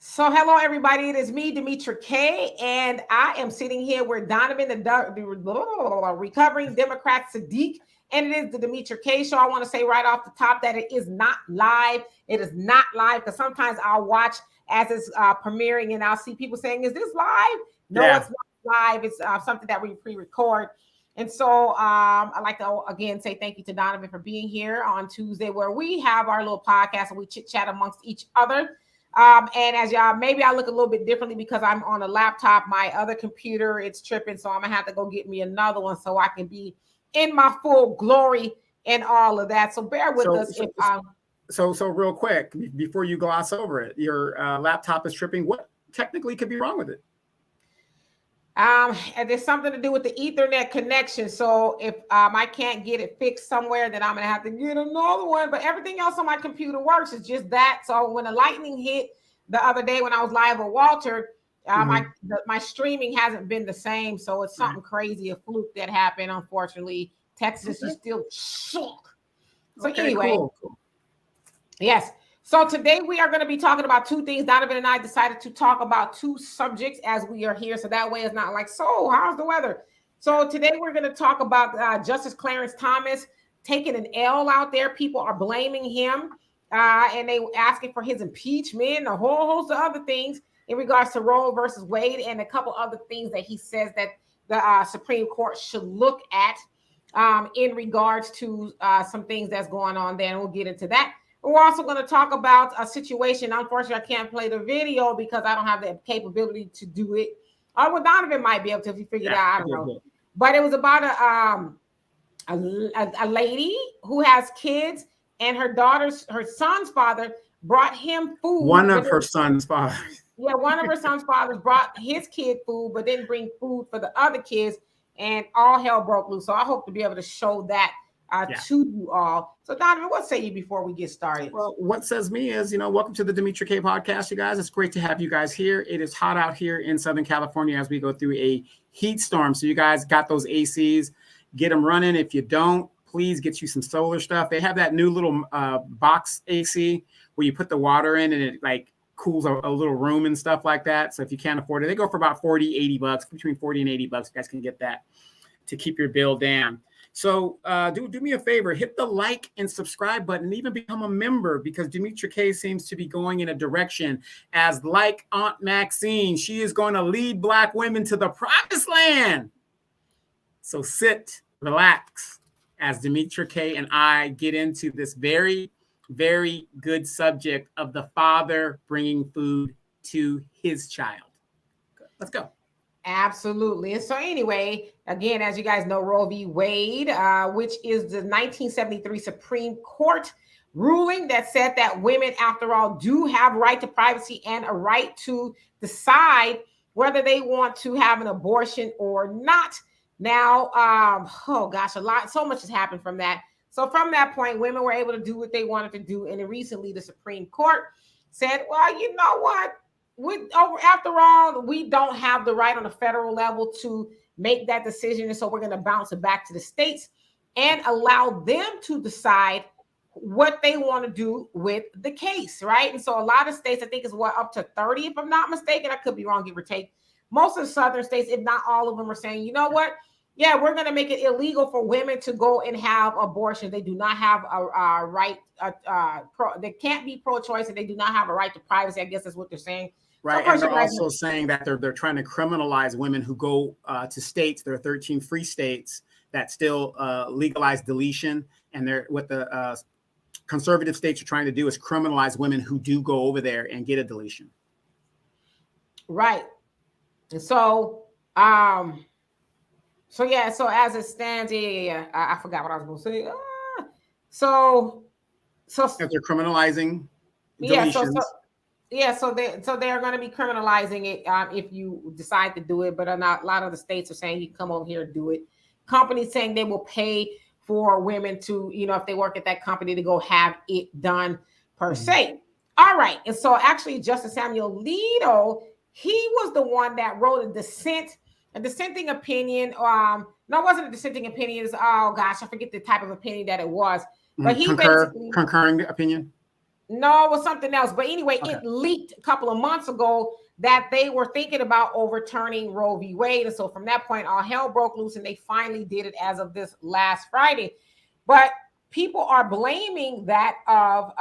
So, hello, everybody. It is me, Demetra K, and I am sitting here with Donovan, the recovering Democrat Saadiq, and it is the Demetra K show. I want to say right off the top that it is not live. It is not live because sometimes I'll watch as it's premiering and I'll see people saying, "Is this live?" No, it's not live. It's something that we pre-record. And so I'd like to again say thank you to Donovan for being here on Tuesday, where we have our little podcast and we chit chat amongst each other. And as y'all, maybe I look a little bit differently because I'm on a laptop. My other computer, it's tripping. So I'm going to have to go get me another one so I can be in my full glory and all of that. So bear with us. So real quick, before you gloss over it, your laptop is tripping. What technically could be wrong with it? And there's something to do with the Ethernet connection. So if I can't get it fixed somewhere, then I'm going to have to get another one. But everything else on my computer works. It's just that. So when the lightning hit the other day when I was live with Walter, my streaming hasn't been the same. So it's something crazy, a fluke that happened. Unfortunately, Texas is still shook. So anyway, cool. Yes. So today we are going to be talking about two things. Donovan and I decided to talk about two subjects as we are here. So that way it's not like, so how's the weather? So today we're going to talk about Justice Clarence Thomas taking an L out there. People are blaming him and they asking for his impeachment, a whole host of other things in regards to Roe versus Wade and a couple other things that he says that the Supreme Court should look at in regards to some things that's going on there. And we'll get into that. We're also going to talk about a situation. Unfortunately, I can't play the video because I don't have the capability to do it. Well, Donovan might be able to if he figured it out. I don't know. But it was about a lady who has kids, and her son's father brought him food. One of her son's fathers. Yeah, one of her son's fathers brought his kid food, but didn't bring food for the other kids, and all hell broke loose. So I hope to be able to show that to you all. So Donovan, what say you before we get started? Well, what says me is, welcome to the Demetra K podcast, you guys. It's great to have you guys here. It is hot out here in Southern California as we go through a heat storm. So you guys got those ACs, get them running. If you don't, please get you some solar stuff. They have that new little box AC where you put the water in and it like cools a little room and stuff like that. So if you can't afford it, they go for about $40-$80, between $40 and $80. You guys can get that to keep your bill down. So do me a favor, hit the like and subscribe button and even become a member because Demetra K seems to be going in a direction as like Aunt Maxine. She is going to lead Black women to the promised land. So sit, relax as Demetra K and I get into this very, very good subject of the father bringing food to his child. Let's go. Absolutely. And so anyway, again, as you guys know, Roe v. Wade, which is the 1973 Supreme Court ruling that said that women, after all, do have a right to privacy and a right to decide whether they want to have an abortion or not. Now, so much has happened from that. So from that point, women were able to do what they wanted to do. And recently the Supreme Court said, well, you know what? After all, we don't have the right on a federal level to make that decision. And so we're going to bounce it back to the states and allow them to decide what they want to do with the case, right? And so a lot of states, I think is up to 30, if I'm not mistaken. I could be wrong, give or take. Most of the southern states, if not all of them, are saying, you know what? Yeah, we're going to make it illegal for women to go and have abortion. They do not have a right. They can't be pro-choice, and they do not have a right to privacy. I guess that's what they're saying. Right, and they're also saying that they're trying to criminalize women who go to states. There are 13 free states that still legalize deletion, and what the conservative states are trying to do is criminalize women who do go over there and get a deletion. Right, and so so as it stands, I forgot what I was going to say. So if they're criminalizing deletions. So they are going to be criminalizing it if you decide to do it, but a lot of the states are saying you can come over here and do it. Companies saying they will pay for women to, if they work at that company, to go have it done per se. All right. And so actually Justice Samuel Alito, he was the one that wrote a dissenting opinion. No, it wasn't a dissenting opinion. It's, I forget the type of opinion that it was. But he concurring opinion. No, it was something else. But anyway, Okay. it leaked a couple of months ago that they were thinking about overturning Roe v. Wade. And so from that point, all hell broke loose, and they finally did it as of this last Friday. But people are blaming that of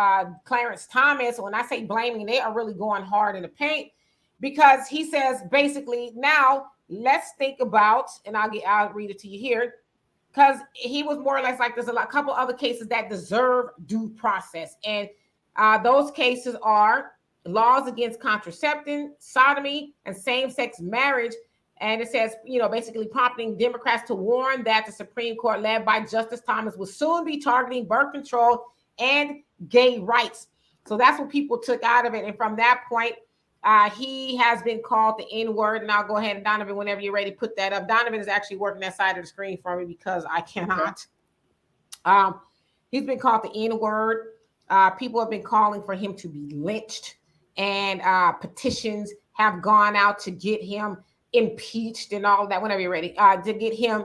Clarence Thomas. When I say blaming, they are really going hard in the paint, because he says basically, now let's think about, and I'll read it to you here, because he was more or less like, there's a couple other cases that deserve due process. And those cases are laws against contraception, sodomy, and same-sex marriage. And it says, basically prompting Democrats to warn that the Supreme Court, led by Justice Thomas, will soon be targeting birth control and gay rights. So that's what people took out of it. And from that point, he has been called the N-word. And I'll go ahead and, Donovan, whenever you're ready, put that up. Donovan is actually working that side of the screen for me because I cannot. Okay. He's been called the N-word. People have been calling for him to be lynched, and petitions have gone out to get him impeached and all of that, whenever you're ready, to get him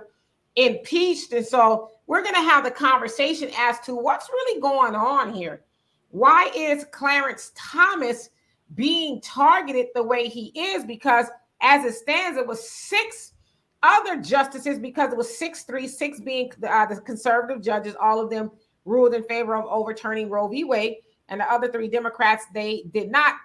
impeached. And so we're going to have the conversation as to what's really going on here. Why is Clarence Thomas being targeted the way he is? Because as it stands, it was 6 other justices, because it was 6-3, 6 being the conservative judges, all of them ruled in favor of overturning Roe v. Wade, and the other 3 Democrats, they did not.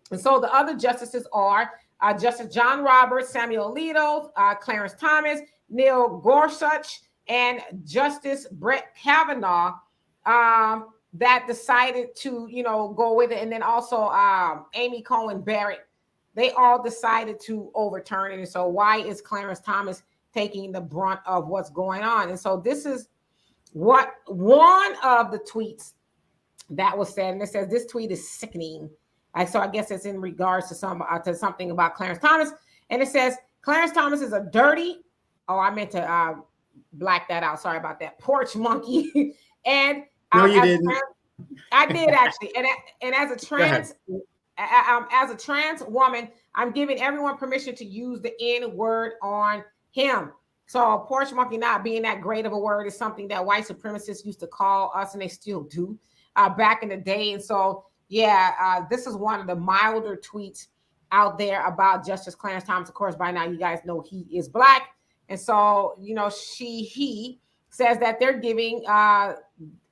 And so the other justices are Justice John Roberts, Samuel Alito, Clarence Thomas, Neil Gorsuch, and Justice Brett Kavanaugh, that decided to, go with it. And then also Amy Coney Barrett, they all decided to overturn it. And so why is Clarence Thomas taking the brunt of what's going on? And so this is what one of the tweets that was said, and it says, this tweet is sickening. So I guess it's in regards to something about Clarence Thomas. And it says, Clarence Thomas is a dirty, I meant to black that out. Sorry about that. Porch monkey. And no, you didn't. I did actually. And as a trans woman, I'm giving everyone permission to use the N-word on him. So porch monkey not being that great of a word is something that white supremacists used to call us, and they still do back in the day. And so, this is one of the milder tweets out there about Justice Clarence Thomas. Of course, by now you guys know he is black. And so, he says that they're giving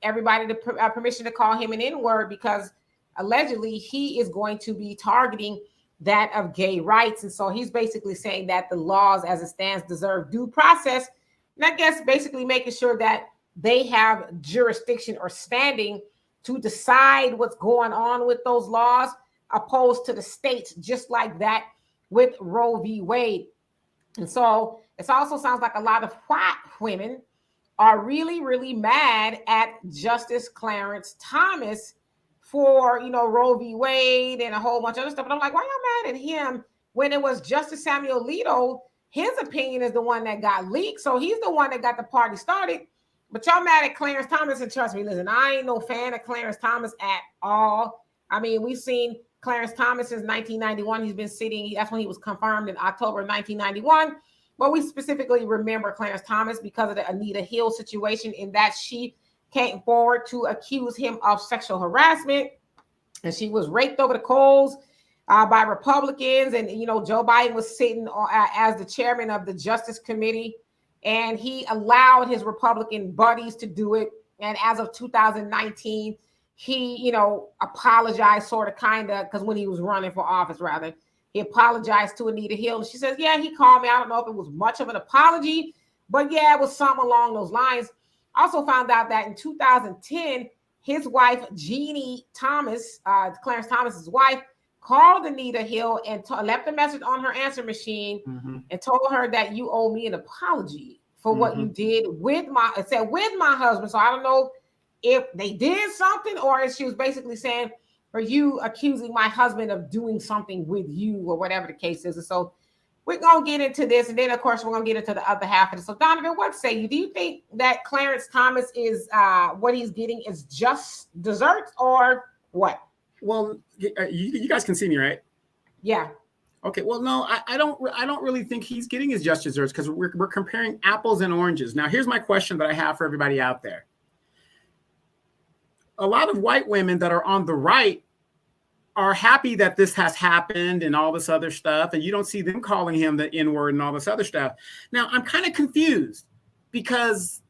everybody the permission to call him an N-word, because allegedly he is going to be targeting that of gay rights. And so he's basically saying that the laws as it stands deserve due process. And I guess basically making sure that they have jurisdiction or standing to decide what's going on with those laws, opposed to the states, just like that with Roe v. Wade. And so it also sounds like a lot of white women are really, really mad at Justice Clarence Thomas for, Roe v. Wade and a whole bunch of other stuff. And I'm like, why y'all mad at him when it was Justice Samuel Alito? His opinion is the one that got leaked. So he's the one that got the party started. But y'all mad at Clarence Thomas, and trust me, listen, I ain't no fan of Clarence Thomas at all. I mean, we've seen Clarence Thomas since 1991. He's been sitting, that's when he was confirmed in October of 1991. But we specifically remember Clarence Thomas because of the Anita Hill situation, in that she came forward to accuse him of sexual harassment, and she was raked over the coals by Republicans. And, Joe Biden was sitting as the chairman of the Justice Committee, and he allowed his Republican buddies to do it. And as of 2019, he, apologized because when he was running for office, rather, he apologized to Anita Hill. And she says, yeah, he called me. I don't know if it was much of an apology, but yeah, it was something along those lines. Also found out that in 2010, his wife, Jeannie Thomas, Clarence Thomas's wife, called Anita Hill and left a message on her answer machine, and told her that you owe me an apology for what you did with my husband. So I don't know if they did something, or if she was basically saying, for you accusing my husband of doing something with you, or whatever the case is. And so we're going to get into this. And then, of course, we're going to get into the other half of it. So, Donovan, what say you? Do you think that Clarence Thomas is what he's getting is just desserts, or what? Well, you guys can see me, right? Yeah. Okay. Well, no, I don't really think he's getting his just desserts, because we're comparing apples and oranges. Now, here's my question that I have for everybody out there. a lot of white women that are on the right are happy that this has happened and all this other stuff. And you don't see them calling him the N-word and all this other stuff. Now, I'm kind of confused because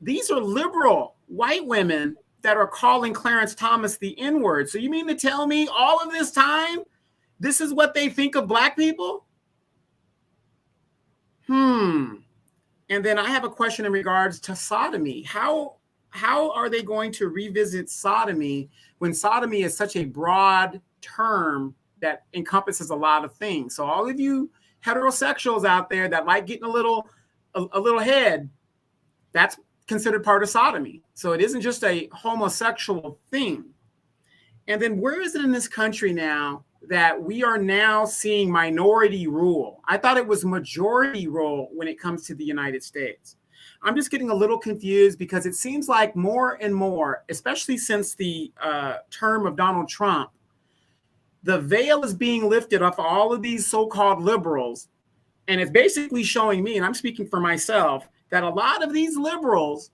these are liberal white women that are calling Clarence Thomas the N-word. So you mean to tell me all of this time, this is what they think of black people? And then I have a question in regards to sodomy. How are they going to revisit sodomy when sodomy is such a broad term that encompasses a lot of things? So all of you heterosexuals out there that like getting a little head, that's considered part of sodomy. So it isn't just a homosexual thing. And then where is it in this country now that we are now seeing minority rule? I thought it was majority rule when it comes to the United States. I'm just getting a little confused because it seems like more and more, especially since the term of Donald Trump, the veil is being lifted off all of these so-called liberals. And it's basically showing me, and I'm speaking for myself, that a lot of these liberals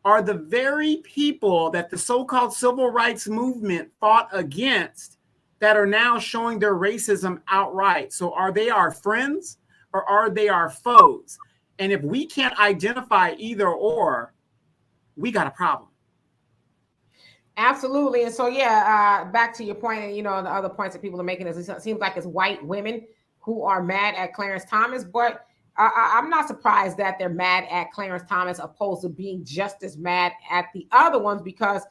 are the very people that the so-called civil rights movement fought against that are now showing their racism outright. So are they our friends or are they our foes? And if we can't identify either or, we got a problem. Absolutely. And so, yeah, back to your point, and, the other points that people are making is it seems like it's white women who are mad at Clarence Thomas, but I'm not surprised that they're mad at Clarence Thomas opposed to being just as mad at the other ones, because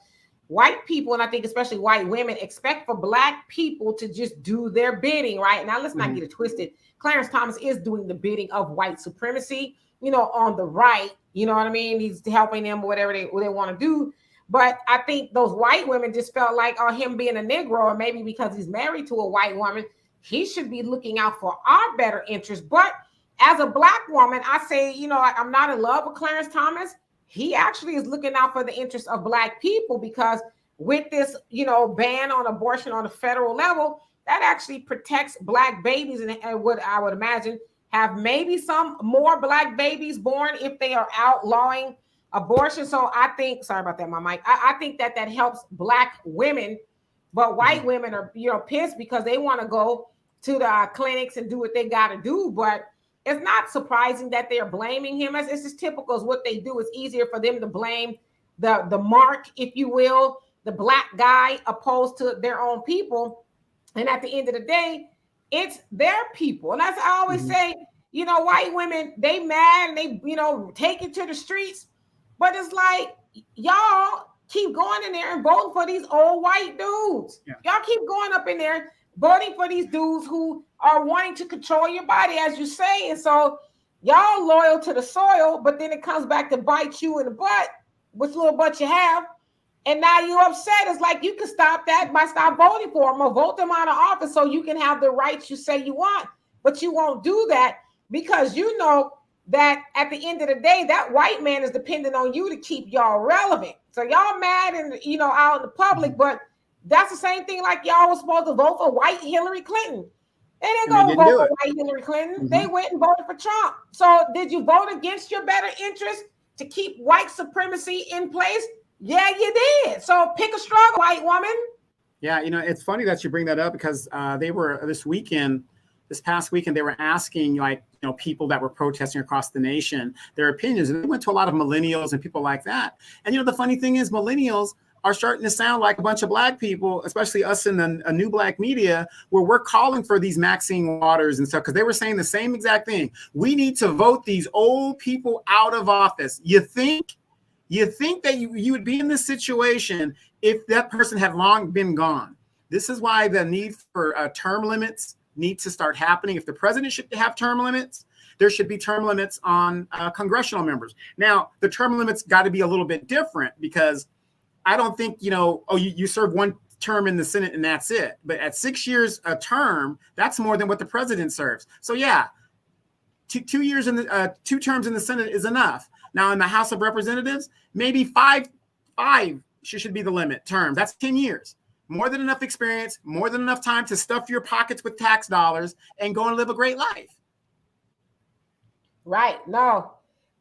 white people, and I think especially white women, expect for black people to just do their bidding, right? Now, let's not get it twisted. Clarence Thomas is doing the bidding of white supremacy, on the right, you know what I mean? He's helping them, whatever they want to do. But I think those white women just felt like, him being a Negro, or maybe because he's married to a white woman, he should be looking out for our better interests. But as a black woman, I say, I'm not in love with Clarence Thomas. He actually is looking out for the interests of black people, because with this, ban on abortion on a federal level, that actually protects black babies, and what I would imagine have maybe some more black babies born if they are outlawing abortion. So I think, sorry about that, my mic. I think that helps black women, but white women are, pissed because they want to go to the clinics and do what they got to do. But it's not surprising that they're blaming him. It's just typical as what they do. It's easier for them to blame the mark, if you will, the black guy, opposed to their own people. And at the end of the day, it's their people. And that's, I always say, white women, they mad and they, take it to the streets. But it's like, y'all keep going in there and voting for these old white dudes. Yeah. Y'all keep going up in there voting for these dudes who are wanting to control your body, as you say. And so y'all loyal to the soil, but then it comes back to bite you in the butt, which little butt you have. And now you're upset. It's like, you can stop that by stop voting for them or vote them out of office so you can have the rights you say you want. But you won't do that because you know that at the end of the day, that white man is dependent on you to keep y'all relevant. So y'all mad and, out in the public, but that's the same thing like y'all was supposed to vote for white Hillary Clinton. They didn't go vote for white Hillary Clinton. They went and voted for Trump. So did you vote against your better interest to keep white supremacy in place? Yeah, you did. So pick a struggle, white woman. Yeah, it's funny that you bring that up because they were this past weekend, they were asking people that were protesting across the nation, their opinions. And they went to a lot of millennials and people like that. And, the funny thing is millennials are starting to sound like a bunch of black people, especially us in the new black media, where we're calling for these Maxine Waters and stuff, because they were saying the same exact thing. We need to vote these old people out of office. You think that you would be in this situation if that person had long been gone. This is why the need for term limits needs to start happening. If the president should have term limits, there should be term limits on congressional members. Now, the term limits got to be a little bit different because I don't think, you serve one term in the Senate and that's it. But at 6 years a term, that's more than what the president serves. So yeah, 2 years in the 2 terms in the Senate is enough. Now in the House of Representatives, maybe five should be the limit term. That's 10 years. More than enough experience, more than enough time to stuff your pockets with tax dollars and go and live a great life. Right. No,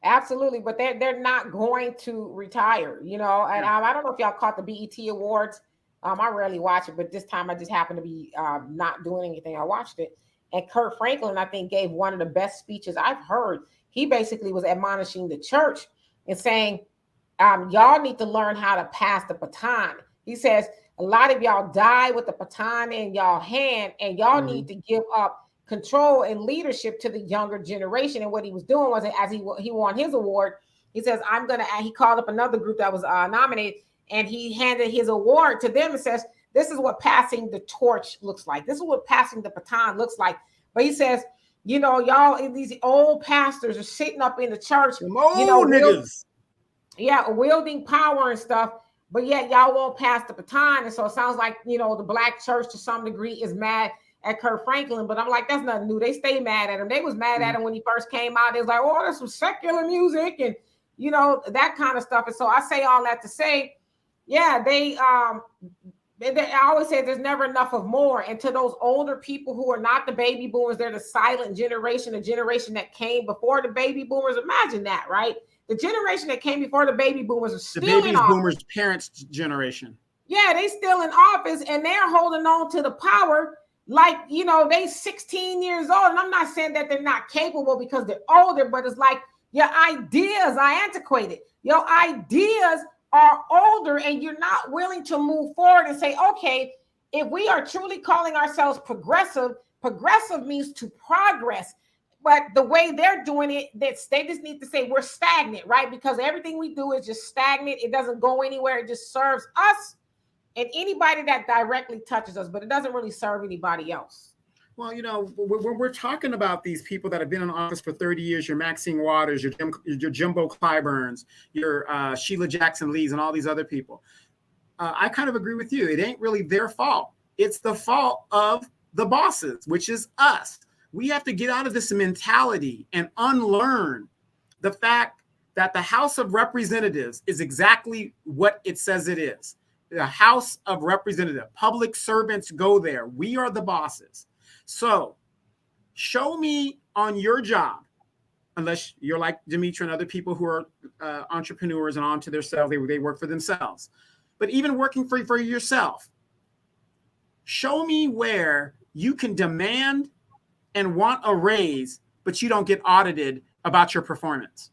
Absolutely, but they're not going to retire, you know. And I don't know if y'all caught the BET Awards. I rarely watch it, but this time I just happened to be not doing anything. I watched it, and Kurt Franklin, I think, gave one of the best speeches I've heard. He basically was admonishing the church and saying, y'all need to learn how to pass the baton. He says a lot of y'all die with the baton in y'all hand, and y'all need to give up control and leadership to the younger generation. And what he was doing was, as he won his award, he says, he called up another group that was nominated, and he handed his award to them and says, this is what passing the torch looks like. This is what passing the baton looks like. But he says, you know, y'all, these old pastors are sitting up in the church, niggas. Wielding power and stuff, but yet y'all won't pass the baton. And so it sounds like, you know, the black church to some degree is mad at Kurt Franklin, but I'm like, that's nothing new. They stay mad at him. They was mad at him when he first came out. They was like, oh, there's some secular music and, you know, that kind of stuff. And so I say all that to say, I always say there's never enough of more. And to those older people who are not the baby boomers, they're the silent generation, the generation that came before the baby boomers. Imagine that, right? The generation that came before the baby boomers are still in office. Boomers' parents' generation. Yeah, they still in office and they're holding on to the power like, you know, they 16 years old. And I'm not saying that they're not capable because they're older, but it's like your ideas are antiquated. Your ideas are older and you're not willing to move forward and say, okay, if we are truly calling ourselves progressive means to progress. But the way they're doing it, they just need to say we're stagnant, right? Because everything we do is just stagnant. It doesn't go anywhere. It just serves us and anybody that directly touches us, but it doesn't really serve anybody else. Well, you know, when we're talking about these people that have been in office for 30 years, your Maxine Waters, your Jimbo Clyburns, your Sheila Jackson Lees, and all these other people, I kind of agree with you. It ain't really their fault. It's the fault of the bosses, which is us. We have to get out of this mentality and unlearn the fact that the House of Representatives is exactly what it says it is. The House of Representatives. Public servants go there. We are the bosses. So show me on your job, unless you're like Demetra and other people who are entrepreneurs and onto themselves, they work for themselves. But even working for yourself, show me where you can demand and want a raise, but you don't get audited about your performance.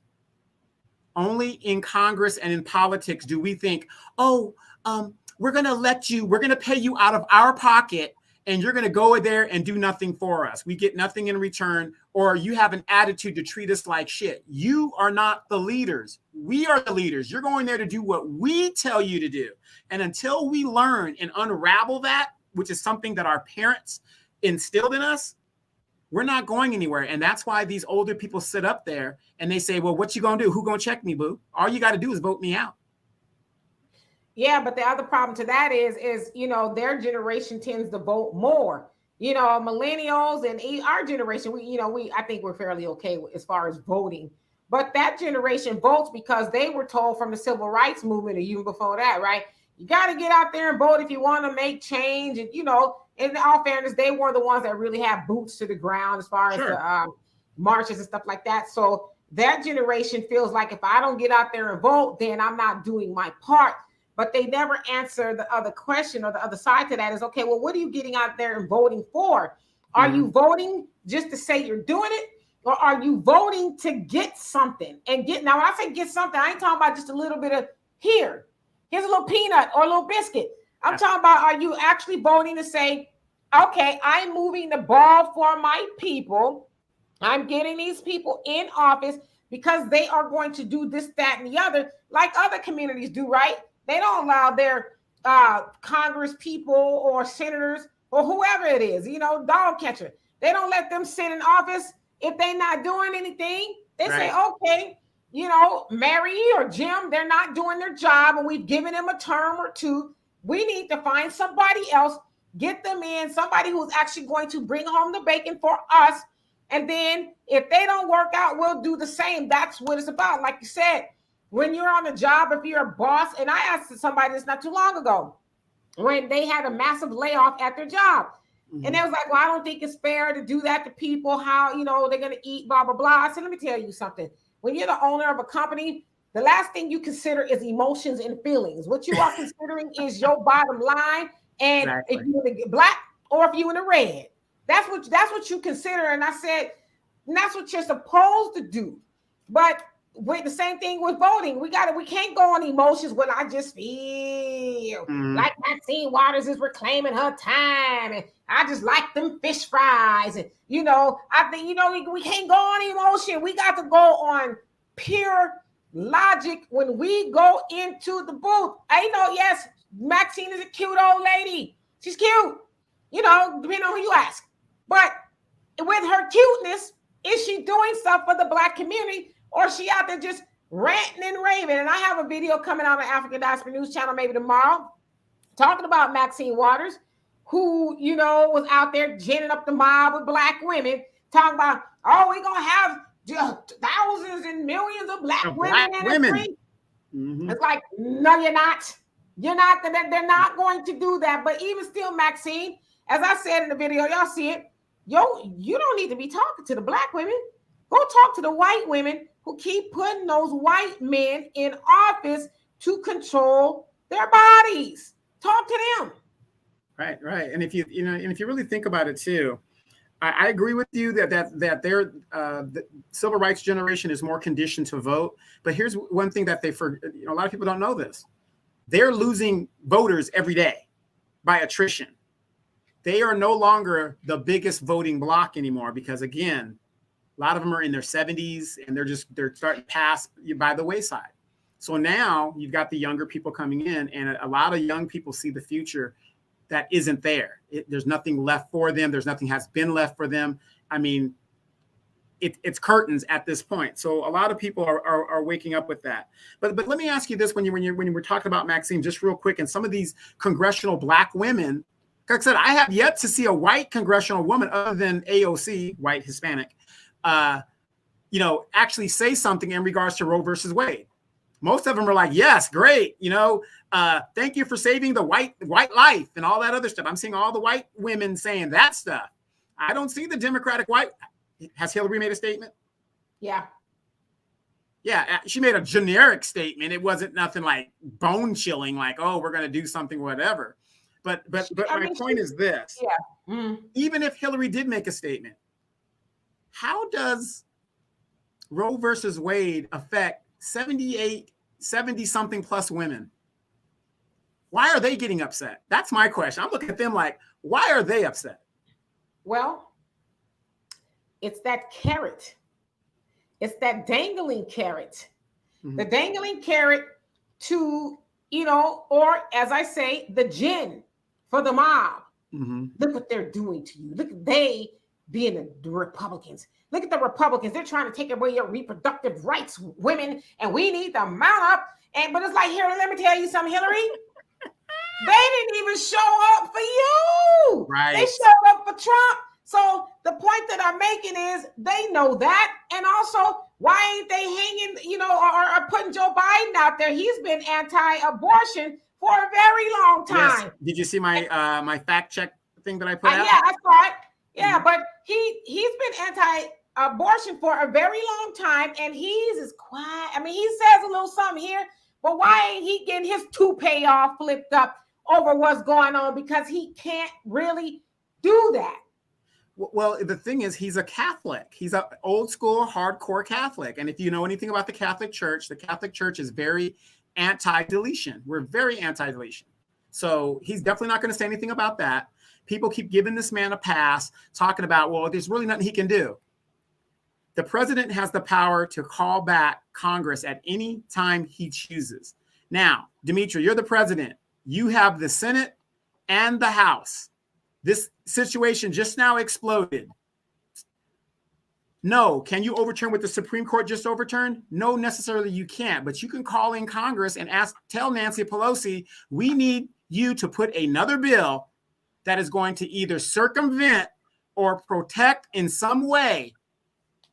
Only in Congress and in politics do we think, we're going to pay you out of our pocket and you're going to go there and do nothing for us. We get nothing in return, or you have an attitude to treat us like shit. You are not the leaders. We are the leaders. You're going there to do what we tell you to do. And until we learn and unravel that, which is something that our parents instilled in us, we're not going anywhere. And that's why these older people sit up there and they say, well, what you going to do? Who going to check me, boo? All you got to do is vote me out. Yeah, but the other problem to that is, you know, their generation tends to vote more. You know, millennials and our generation, I think we're fairly okay as far as voting. But that generation votes because they were told from the civil rights movement, or even before that, right? You got to get out there and vote if you want to make change. And, you know, in all fairness, they were the ones that really had boots to the ground as far as the marches and stuff like that. So that generation feels like if I don't get out there and vote, then I'm not doing my part. But they never answer the other question, or the other side to that is, okay, well, what are you getting out there and voting for? Are you voting just to say you're doing it? Or are you voting to get something? And now when I say get something, I ain't talking about just a little bit of here's a little peanut or a little biscuit. I'm talking about, are you actually voting to say, okay, I'm moving the ball for my people. I'm getting these people in office because they are going to do this, that, and the other, like other communities do, right? They don't allow their Congress people or senators or whoever it is, you know, dog catcher. They don't let them sit in office if they're not doing anything. They say, okay, you know, Mary or Jim, they're not doing their job and we've given them a term or two. We need to find somebody else, get them in, somebody who's actually going to bring home the bacon for us. And then if they don't work out, we'll do the same. That's what it's about. Like you said, when you're on a job, if you're a boss, and I asked somebody this not too long ago, when they had a massive layoff at their job. And they was like, well, I don't think it's fair to do that to people, how, you know, they're going to eat, blah, blah, blah. I said, let me tell you something. when you're the owner of a company, the last thing you consider is emotions and feelings. What you are considering is your bottom line. And Exactly. if you're in the black or if you're in the red, that's what you consider. And I said, and that's what you're supposed to do. But with the same thing with voting, we can't go on emotions when I just feel like Maxine Waters is reclaiming her time, and I just like them fish fries, and I think we can't go on emotion. We got to go on pure logic when we go into the booth. Yes, Maxine is a cute old lady. She's cute, depending on who you ask. But with her cuteness, is she doing stuff for the black community? Or is she out there just ranting and raving? And I have a video coming out on African Diaspora News Channel maybe tomorrow talking about Maxine Waters, who, was out there ginning up the mob with black women, talking about, we're going to have thousands and millions of black women in the street. It's like, no, you're not. You're not. They're not going to do that. But even still, Maxine, as I said in the video, y'all see it, you don't need to be talking to the black women. Go talk to the white women who keep putting those white men in office to control their bodies. Talk to them. Right. And if you really think about it too, I agree with you that the civil rights generation is more conditioned to vote. But here's one thing that a lot of people don't know this. They're losing voters every day by attrition. They are no longer the biggest voting bloc anymore because, again, a lot of them are in their 70s and they're starting to pass by the wayside. So now you've got the younger people coming in, and a lot of young people see the future that isn't there. There's nothing left for them. There's nothing has been left for them. I mean, it's curtains at this point. So a lot of people are waking up with that. But let me ask you this: when you were talking about Maxine, just real quick, and some of these congressional black women. Like I said, I have yet to see a white congressional woman other than AOC, white Hispanic, actually say something in regards to Roe versus Wade. Most of them are like, yes, great. Thank you for saving the white life and all that other stuff. I'm seeing all the white women saying that stuff. I don't see the Democratic white. Has Hillary made a statement? Yeah. Yeah, she made a generic statement. It wasn't nothing like bone chilling, like, oh, we're going to do something, whatever. But my point is this. Yeah. Even if Hillary did make a statement, how does Roe versus Wade affect 70-something plus women? Why are they getting upset? That's my question. I'm looking at them like, why are they upset? Well, it's that carrot. It's that dangling carrot. The dangling carrot to, or as I say, the gin for the mob. Look what they're doing to you. Look at they being the Republicans. Look at the Republicans. They're trying to take away your reproductive rights, women, and we need to mount up. But it's like, here, let me tell you something, Hillary. They didn't even show up for you. Right. They showed up for Trump. So the point that I'm making is they know that. And also, why ain't they hanging, or putting Joe Biden out there? He's been anti-abortion for a very long time. Yes. Did you see my my fact check thing that I put out? Yeah, I saw it. Yeah, but he's been anti-abortion for a very long time, and he's as quiet. I mean, he says a little something here, but why ain't he getting his toupee all flipped up over what's going on? Because he can't really do that. Well, the thing is, he's a Catholic. He's an old school, hardcore Catholic. And if you know anything about the Catholic Church is very anti-deletion. We're very anti-deletion. So he's definitely not going to say anything about that. People keep giving this man a pass, talking about, well, there's really nothing he can do. The president has the power to call back Congress at any time he chooses. Now, Dimitri, you're the president. You have the Senate and the House. This situation just now exploded. No, can you overturn what the Supreme Court just overturned? No, necessarily you can't, but you can call in Congress and tell Nancy Pelosi, we need you to put another bill that is going to either circumvent or protect in some way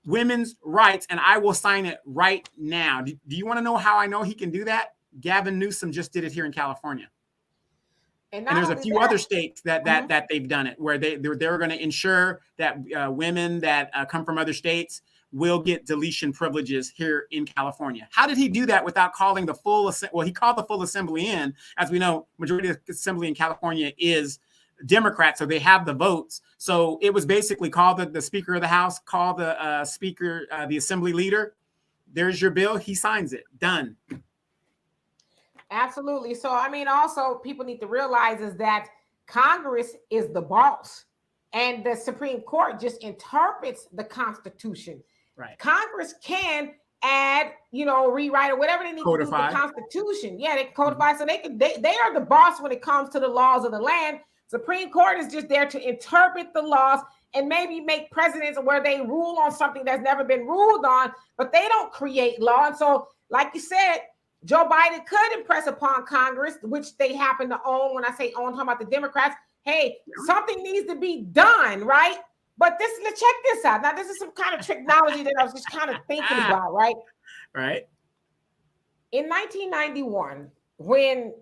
women's rights, and I will sign it right now. Do you want to know how I know he can do that? Gavin Newsom just did it here in California. And there's a few other states that they've done it, where they're going to ensure that women that come from other states will get deletion privileges here in California. How did he do that without calling the full, well, he called the full assembly in. As we know, majority of the assembly in California is Democrat, so they have the votes. So it was basically call the Speaker of the House, call the Speaker, the Assembly Leader. There's your bill. He signs it. Done. Absolutely. So, I mean, also people need to realize is that Congress is the boss and the Supreme Court just interprets the Constitution. Right. Congress can add, rewrite or whatever they need Codify. to do with the Constitution. Yeah, they codify. So they are the boss when it comes to the laws of the land. Supreme Court is just there to interpret the laws and maybe make precedents where they rule on something that's never been ruled on, but they don't create law. And so, like you said, Joe Biden could impress upon Congress, which they happen to own. When I say own, I'm talking about the Democrats. Hey, something needs to be done, right? But let's check this out. Now, this is some kind of technology that I was just kind of thinking about, right? Right. In 1991, when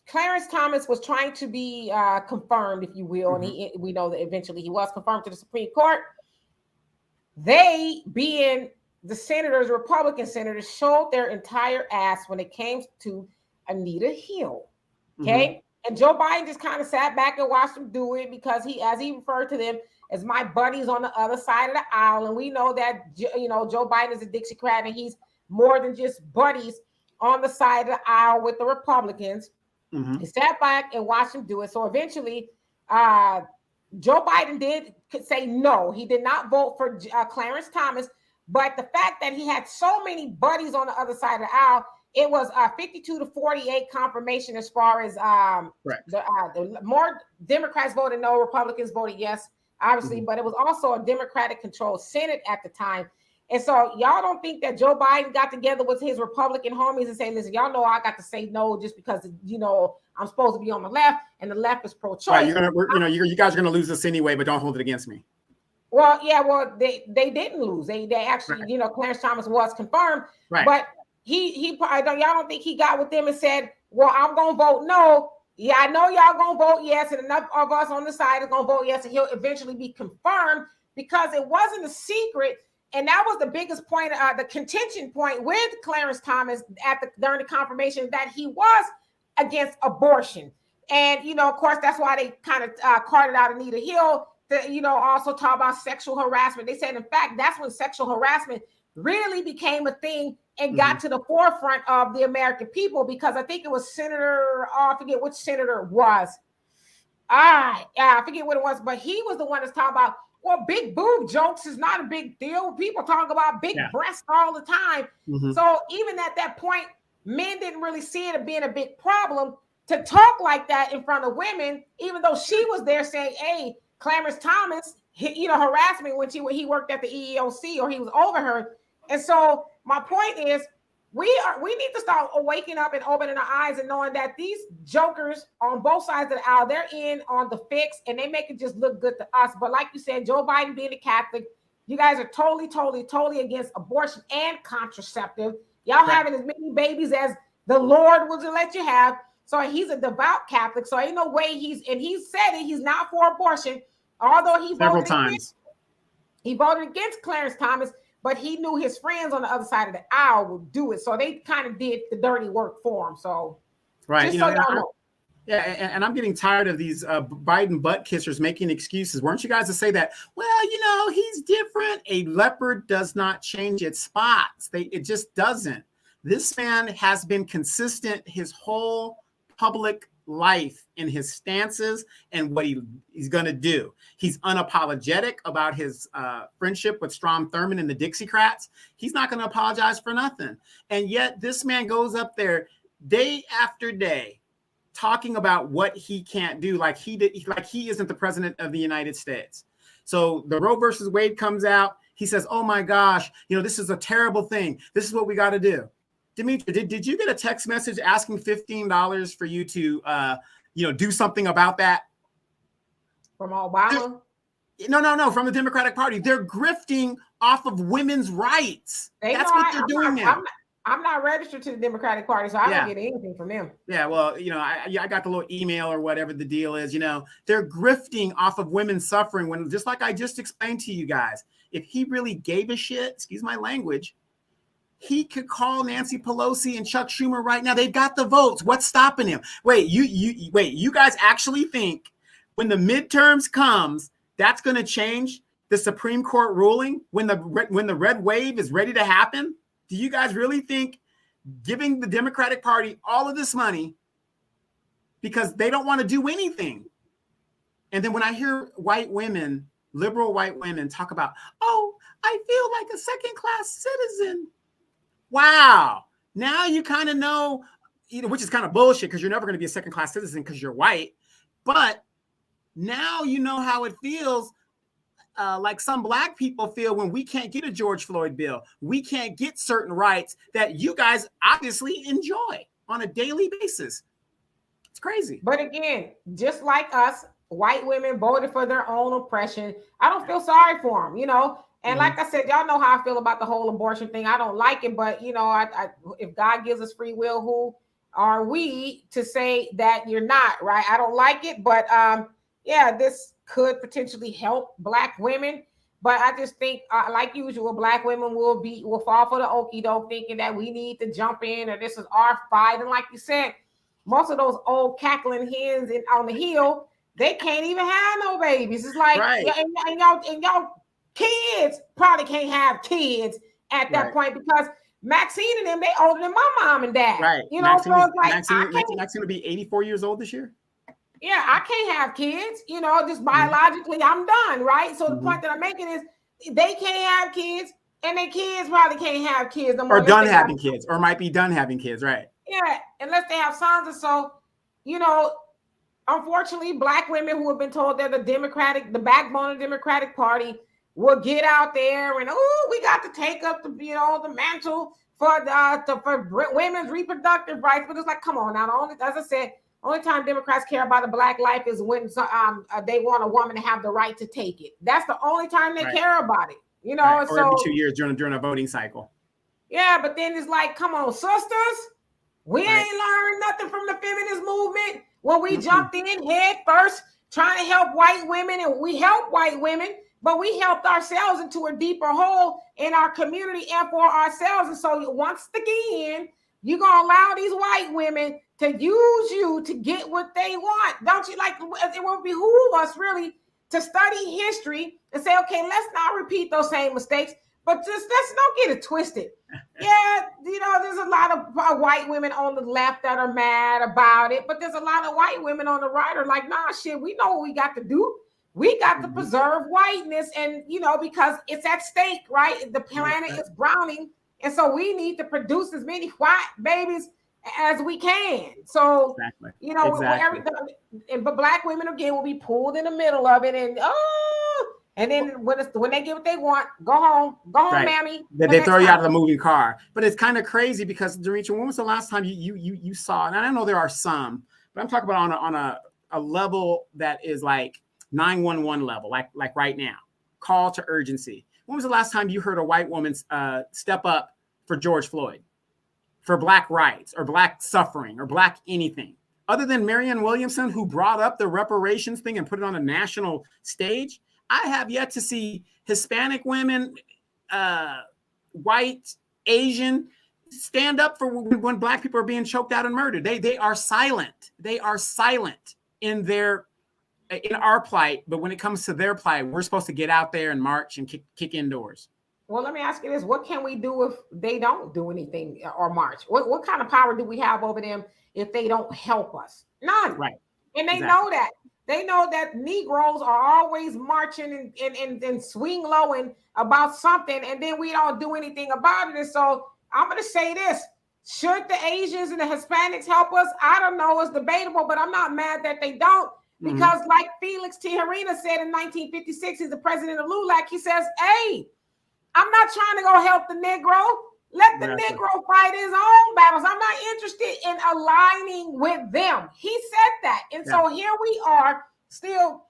Clarence Thomas was trying to be confirmed, if you will, and we know that eventually he was confirmed to the Supreme Court, they, being the senators, Republican senators, showed their entire ass when it came to Anita Hill. Okay. And Joe Biden just kind of sat back and watched them do it because as he referred to them as my buddies on the other side of the aisle. And we know that, Joe Biden is a Dixiecrat and he's more than just buddies on the side of the aisle with the Republicans. He sat back and watched them do it. So eventually, Joe Biden did say no. He did not vote for Clarence Thomas. But the fact that he had so many buddies on the other side of the aisle, it was 52-48 confirmation as far as the more Democrats voted no, Republicans voted yes, obviously. But it was also a Democratic-controlled Senate at the time. And so y'all don't think that Joe Biden got together with his Republican homies and say, listen, y'all know I got to say no just because, I'm supposed to be on the left and the left is pro-choice. Right, you guys are going to lose this anyway, but don't hold it against me. Well, yeah, they didn't lose. They actually, Clarence Thomas was confirmed. Right. But he probably y'all don't think he got with them and said, well, I'm going to vote no. Yeah, I know y'all going to vote yes. And enough of us on the side are going to vote yes. And he'll eventually be confirmed because it wasn't a secret. And that was the biggest point, the contention point with Clarence Thomas during the confirmation that he was against abortion. And, of course, that's why they kind of carted out Anita Hill to, also talk about sexual harassment. They said, in fact, that's when sexual harassment really became a thing and got to the forefront of the American people, because I think it was I forget which senator it was. I forget what it was, but he was the one that's talking about, well, big boob jokes is not a big deal. People talk about big breasts all the time. So even at that point, men didn't really see it as being a big problem to talk like that in front of women, even though she was there saying, hey, Clarence Thomas, harassed me when he worked at the EEOC or he was over her. And so my point is, we need to start waking up and opening our eyes and knowing that these jokers on both sides of the aisle, they're in on the fix and they make it just look good to us. But like you said, Joe Biden being a Catholic, you guys are totally against abortion and contraceptive. Y'all having as many babies as the Lord will let you have. So he's a devout Catholic. So ain't no way he said it. He's not for abortion, although he voted against Clarence Thomas. But he knew his friends on the other side of the aisle would do it. So they kind of did the dirty work for him. So, right. And I'm getting tired of these Biden butt kissers making excuses. Weren't you guys to say that, well, he's different. A leopard does not change its spots. It just doesn't. This man has been consistent his whole public life in his stances and what he's going to do. He's unapologetic about his friendship with Strom Thurmond and the Dixiecrats. He's not going to apologize for nothing. And yet this man goes up there day after day talking about what he can't do, like he isn't the president of the United States. So the Roe versus Wade comes out. He says, oh my gosh, this is a terrible thing. This is what we got to do. Dimitri, did you get a text message asking $15 for you to, do something about that? From Obama? No, from the Democratic Party. They're grifting off of women's rights. That's what they're doing now. I'm not registered to the Democratic Party, so I don't get anything from them. Yeah, well, I got the little email or whatever the deal is. They're grifting off of women's suffering when, just like I just explained to you guys, if he really gave a shit, excuse my language, he could call Nancy Pelosi and Chuck Schumer right now. They've got the votes. What's stopping him? Wait, you guys actually think when the midterms comes, that's going to change the Supreme Court ruling when the red wave is ready to happen? Do you guys really think giving the Democratic Party all of this money because they don't want to do anything? And then when I hear white women, liberal white women talk about, oh, I feel like a second-class citizen. Wow. Now you kind of know, which is kind of bullshit because you're never going to be a second-class citizen because you're white. But now you know how it feels like some black people feel when we can't get a George Floyd bill. We can't get certain rights that you guys obviously enjoy on a daily basis. It's crazy. But again, just like us, white women voted for their own oppression. I don't feel sorry for them, And like I said, y'all know how I feel about the whole abortion thing. I don't like it, but if God gives us free will, who are we to say that you're not, right? I don't like it, but this could potentially help black women. But I just think, like usual, black women will fall for the okie doke, thinking that we need to jump in or this is our fight. And like you said, most of those old cackling hens on the hill, they can't even have no babies. It's like, right. and y'all kids probably can't have kids at that point because Maxine and them, they older than my mom and dad. Right. Maxine, so it's like Maxine will be 84 years old this year. Yeah, I can't have kids, just biologically, I'm done, right? So the point that I'm making is they can't have kids, and their kids probably can't have kids no more. Or done having kids, or might be done having kids, right? Yeah, unless they have sons. And so, unfortunately, black women who have been told they're the backbone of the Democratic Party will get out there and, we got to take up the mantle for women's reproductive rights. But it's like, come on now, as I said, only time Democrats care about a black life is when they want a woman to have the right to take it. That's the only time they care about it, Right. Or so, every 2 years during a voting cycle. Yeah, but then it's like, come on, sisters, we ain't learned nothing from the feminist movement when we jumped in head first trying to help white women, and we helped white women, but we helped ourselves into a deeper hole in our community and for ourselves. And so once again, you're gonna allow these white women to use you to get what they want. Don't you? Like, it will behoove us really to study history and say, okay, let's not repeat those same mistakes, but just let's not get it twisted. Yeah, there's a lot of white women on the left that are mad about it, but there's a lot of white women on the right are like, nah, shit, we know what we got to do. We got to preserve whiteness, and because it's at stake, right? The planet is browning, and so we need to produce as many white babies as we can. So, but black women again will be pulled in the middle of it, and then when they get what they want, go home, mammy. They throw you out of the moving car. But it's kind of crazy because, Derecha, when was the last time you saw? And I know there are some, but I'm talking about on a level that is like 911 level, like right now, call to urgency. When was the last time you heard a white woman step up for George Floyd, for black rights or black suffering or black anything, other than Marianne Williamson, who brought up the reparations thing and put it on a national stage? I have yet to see Hispanic women, white, Asian, stand up for when black people are being choked out and murdered. They are silent. They are silent in our plight, but when it comes to their plight, we're supposed to get out there and march and kick indoors. Well, let me ask you this. What can we do if they don't do anything or march? What kind of power do we have over them if they don't help us? None. Right. And they know that. They know that Negroes are always marching and swing lowing about something, and then we don't do anything about it. And so I'm going to say this. Should the Asians and the Hispanics help us? I don't know. It's debatable, but I'm not mad that they don't. Because like Felix Tijerina said in 1956, he's the president of LULAC. He says, hey, I'm not trying to go help the Negro. Let the Negro fight his own battles. I'm not interested in aligning with them. He said that. And so here we are still,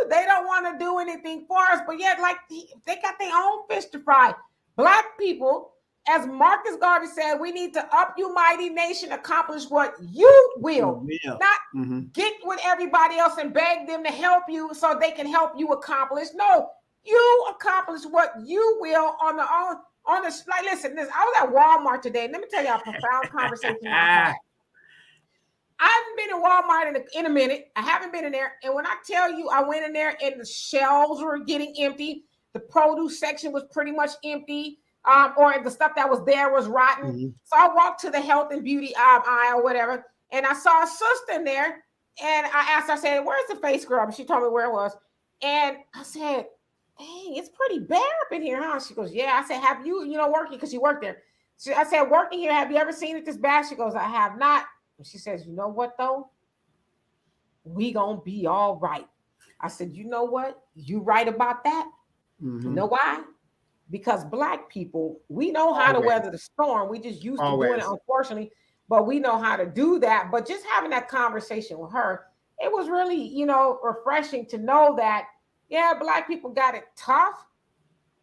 they don't want to do anything for us. But yet, like, they got their own fish to fry. Black people as Marcus Garvey said, we need to up you mighty nation, accomplish what you will, not get with everybody else and beg them to help you so they can help you accomplish. No, you accomplish what you will on the like. Listen, I was at Walmart today. Let me tell you a profound conversation I had. I haven't been in Walmart in a minute. I haven't been in there. And when I tell you, I went in there and the shelves were getting empty. The produce section was pretty much empty. Or the stuff that was there was rotten. So I walked to the health and beauty aisle, whatever. And I saw a sister in there. And I asked her, I said, where's the face scrub? And she told me where it was. And I said, dang, it's pretty bare up in here, huh? She goes, yeah. I said, have you, working? Because she worked there. I said, working here, have you ever seen it this bad? She goes, I have not. And she says, you know what, though? We gonna be all right. I said, you know what? You right about that. You know why? Because Black people, we know how to weather the storm. We just used to doing it, unfortunately, but we know how to do that. But just having that conversation with her, it was really, refreshing to know that, yeah, Black people got it tough,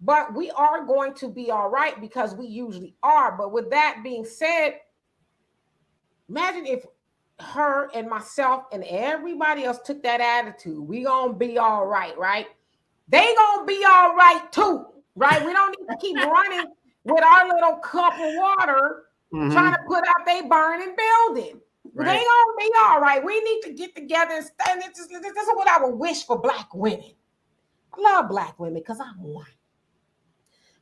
but we are going to be all right because we usually are. But with that being said, imagine if her and myself and everybody else took that attitude. We gonna be all right, right? They gonna be all right too, right? We don't need to keep running with our little cup of water trying to put out they burning building. Right. They gonna be all right. We need to get together and stand. This is what I would wish for Black women. I love Black women because I'm white.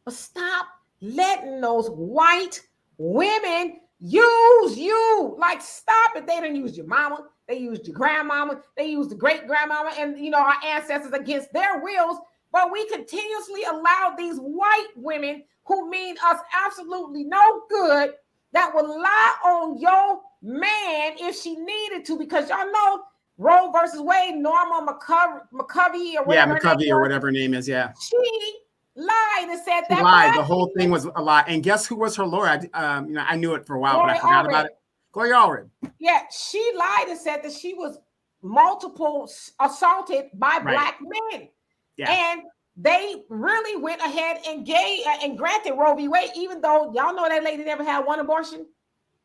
But stop letting those white women use you. Like, stop it. They didn't use your mama. They used your grandmama. They used the great grandmama and, our ancestors against their wills. But we continuously allow these white women who mean us absolutely no good that will lie on your man if she needed to, because y'all know Roe versus Wade, Norma McCovey or whatever. Yeah, McCovey or whatever her name is. Yeah. She lied and said that. Lied. The whole thing was a lie. And guess who was her lawyer? I knew it for a while, but I forgot about it. Gloria Allred. Yeah, she lied and said that she was multiple assaulted by Black men. Yeah. And they really went ahead and granted Roe v. Wade, even though y'all know that lady never had one abortion.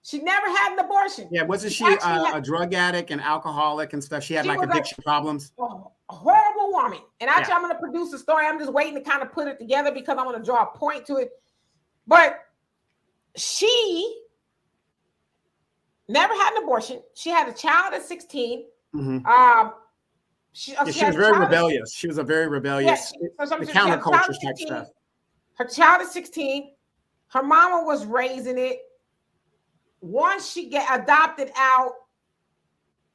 She never had an abortion. Yeah, wasn't she a drug addict and alcoholic and stuff? She had like addiction problems. A horrible woman. And actually, I'm going to produce a story. I'm just waiting to kind of put it together because I want to draw a point to it. But she never had an abortion. She had a child at 16. She was very rebellious. She was a very rebellious, the counterculture type stuff. Her child is 16. Her mama was raising it. Once she get adopted out,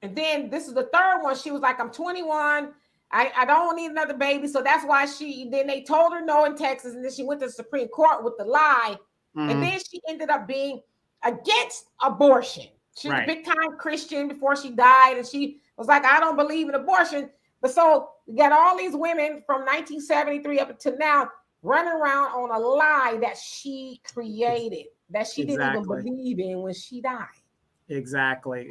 and then this is the third one. She was like, I'm 21. I don't need another baby. So that's why then they told her no in Texas. And then she went to the Supreme Court with the lie. And then she ended up being against abortion. She was a big time Christian before she died. And she was like, I don't believe in abortion. But so you got all these women from 1973 up until now running around on a lie that she created, that she didn't even believe in when she died. Exactly.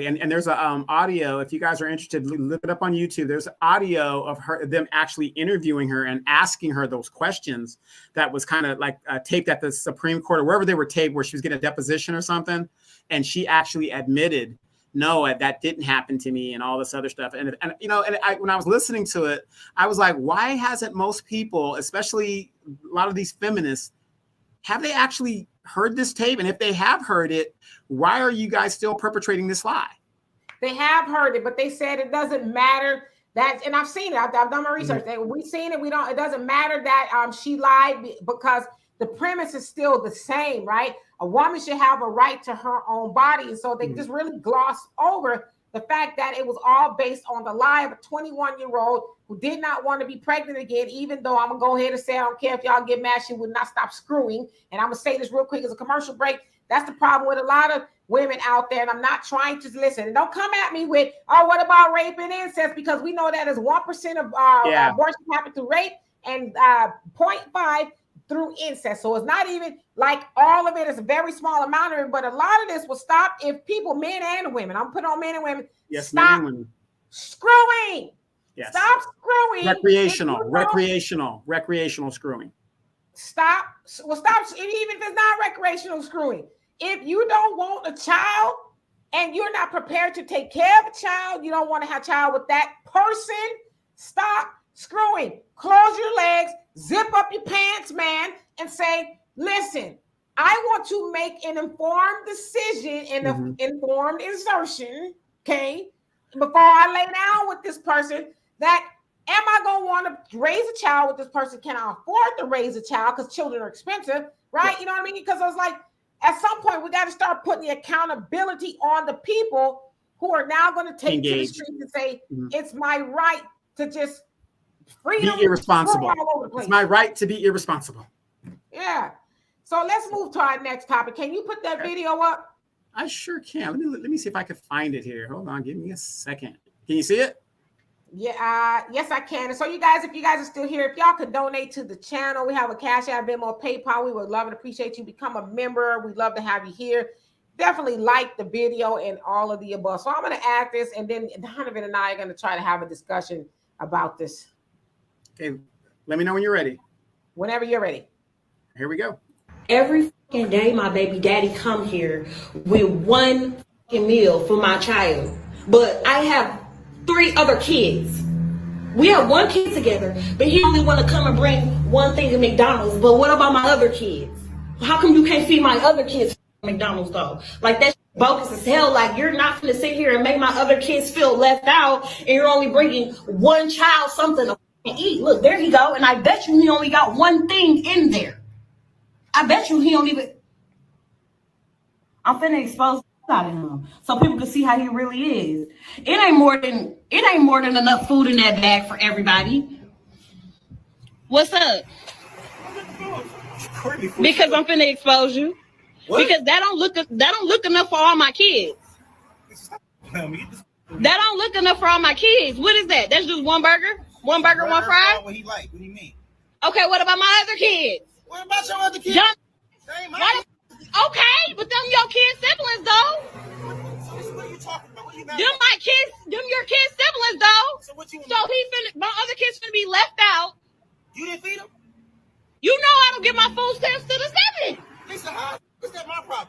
And there's a audio, if you guys are interested, look it up on YouTube. There's audio of them actually interviewing her and asking her those questions that was kind of like taped at the Supreme Court or wherever they were taped, where she was getting a deposition or something. And she actually admitted, no, that didn't happen to me and all this other stuff. And when I was listening to it, I was like, why hasn't most people, especially a lot of these feminists, have they actually heard this tape? And if they have heard it, why are you guys still perpetrating this lie? They have heard it, but they said it doesn't matter. And I've seen it. I've done my research. We've seen it. It doesn't matter that she lied, because the premise is still the same, right? A woman should have a right to her own body. And so they just really gloss over the fact that it was all based on the lie of a 21-year-old who did not want to be pregnant again, even though I'm going to go ahead and say, I don't care if y'all get mad, she would not stop screwing. And I'm going to say this real quick as a commercial break. That's the problem with a lot of women out there. And I'm not trying to listen. And don't come at me with, oh, what about rape and incest? Because we know that is 1% of abortion happen through rape and 0.5 through incest. So it's not even like all of it is a very small amount of it, but a lot of this will stop if people, men and women, I'm putting on men and women, stop screwing. Yes. Stop screwing. Recreational screwing. stop. Well, stop. Even if it's not recreational screwing. If you don't want a child and you're not prepared to take care of a child, you don't want to have a child with that person, stop screwing. Close your legs, zip up your pants, man, and say, listen, I want to make an informed decision and an informed insertion, okay, before I lay down with this person, that am I going to want to raise a child with this person? Can I afford to raise a child? Because children are expensive, right? Yeah. You know what I mean? Because I was like, at some point, we got to start putting the accountability on the people who are now going to take to the streets and say, it's my right to just freedom. Be irresponsible. It's my right to be irresponsible. Yeah. So let's move to our next topic. Can you put that video up? I sure can. Let me see if I can find it here. Hold on. Give me a second. Can you see it? Yeah, yes, I can. And so you guys, if you guys are still here, if y'all could donate to the channel, we have a Cash App, Venmo, PayPal. We would love and appreciate you. Become a member. We'd love to have you here. Definitely like the video and all of the above. So I'm going to add this, and then Donovan and I are going to try to have a discussion about this. Okay, let me know when you're ready. Whenever you're ready. Here we go. Every fucking day, my baby daddy come here with one fucking meal for my child. But I have 3 other kids. We have 1 kid together, but he only want to come and bring one thing to McDonald's. But what about my other kids? How come you can't feed my other kids McDonald's though? Like, that's bogus as hell. Like, you're not gonna sit here and make my other kids feel left out, and you're only bringing one child something to eat. Look, there he go. And I bet you he only got one thing in there. I bet you he don't even. I'm finna expose out of him so people can see how he really is. It ain't more than enough food in that bag for everybody. What's up? Because I'm finna expose you. What? Because that don't look enough for all my kids. That don't look enough for all my kids. What is that? That's just one burger? One burger, one fry? What he like? What do you mean? Okay, what about my other kids? What about your other kids? Okay, but them your kids' siblings though. What are you talking about? What are you them my kids, them your kids' siblings though. So my other kids finna be left out. You didn't feed them? You know I don't give my food stamps to the 7. Listen, is that my problem?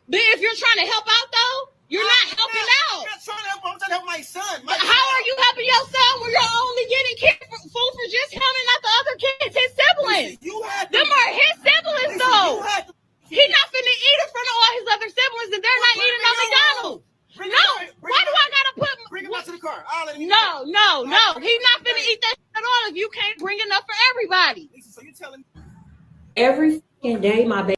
But if you're trying to help out though, you're not helping out. I'm not trying to help. I'm trying to help my son. How are you helping your son when you're only getting food for just him and not the other kids, his siblings? Them are his siblings though. He's not finna eat in front of all his other siblings and they're not eating on McDonald's. No, why do I gotta bring him out to the car? No. He's not finna eat that at all if you can't bring enough for everybody. So you telling me every fucking day, my baby.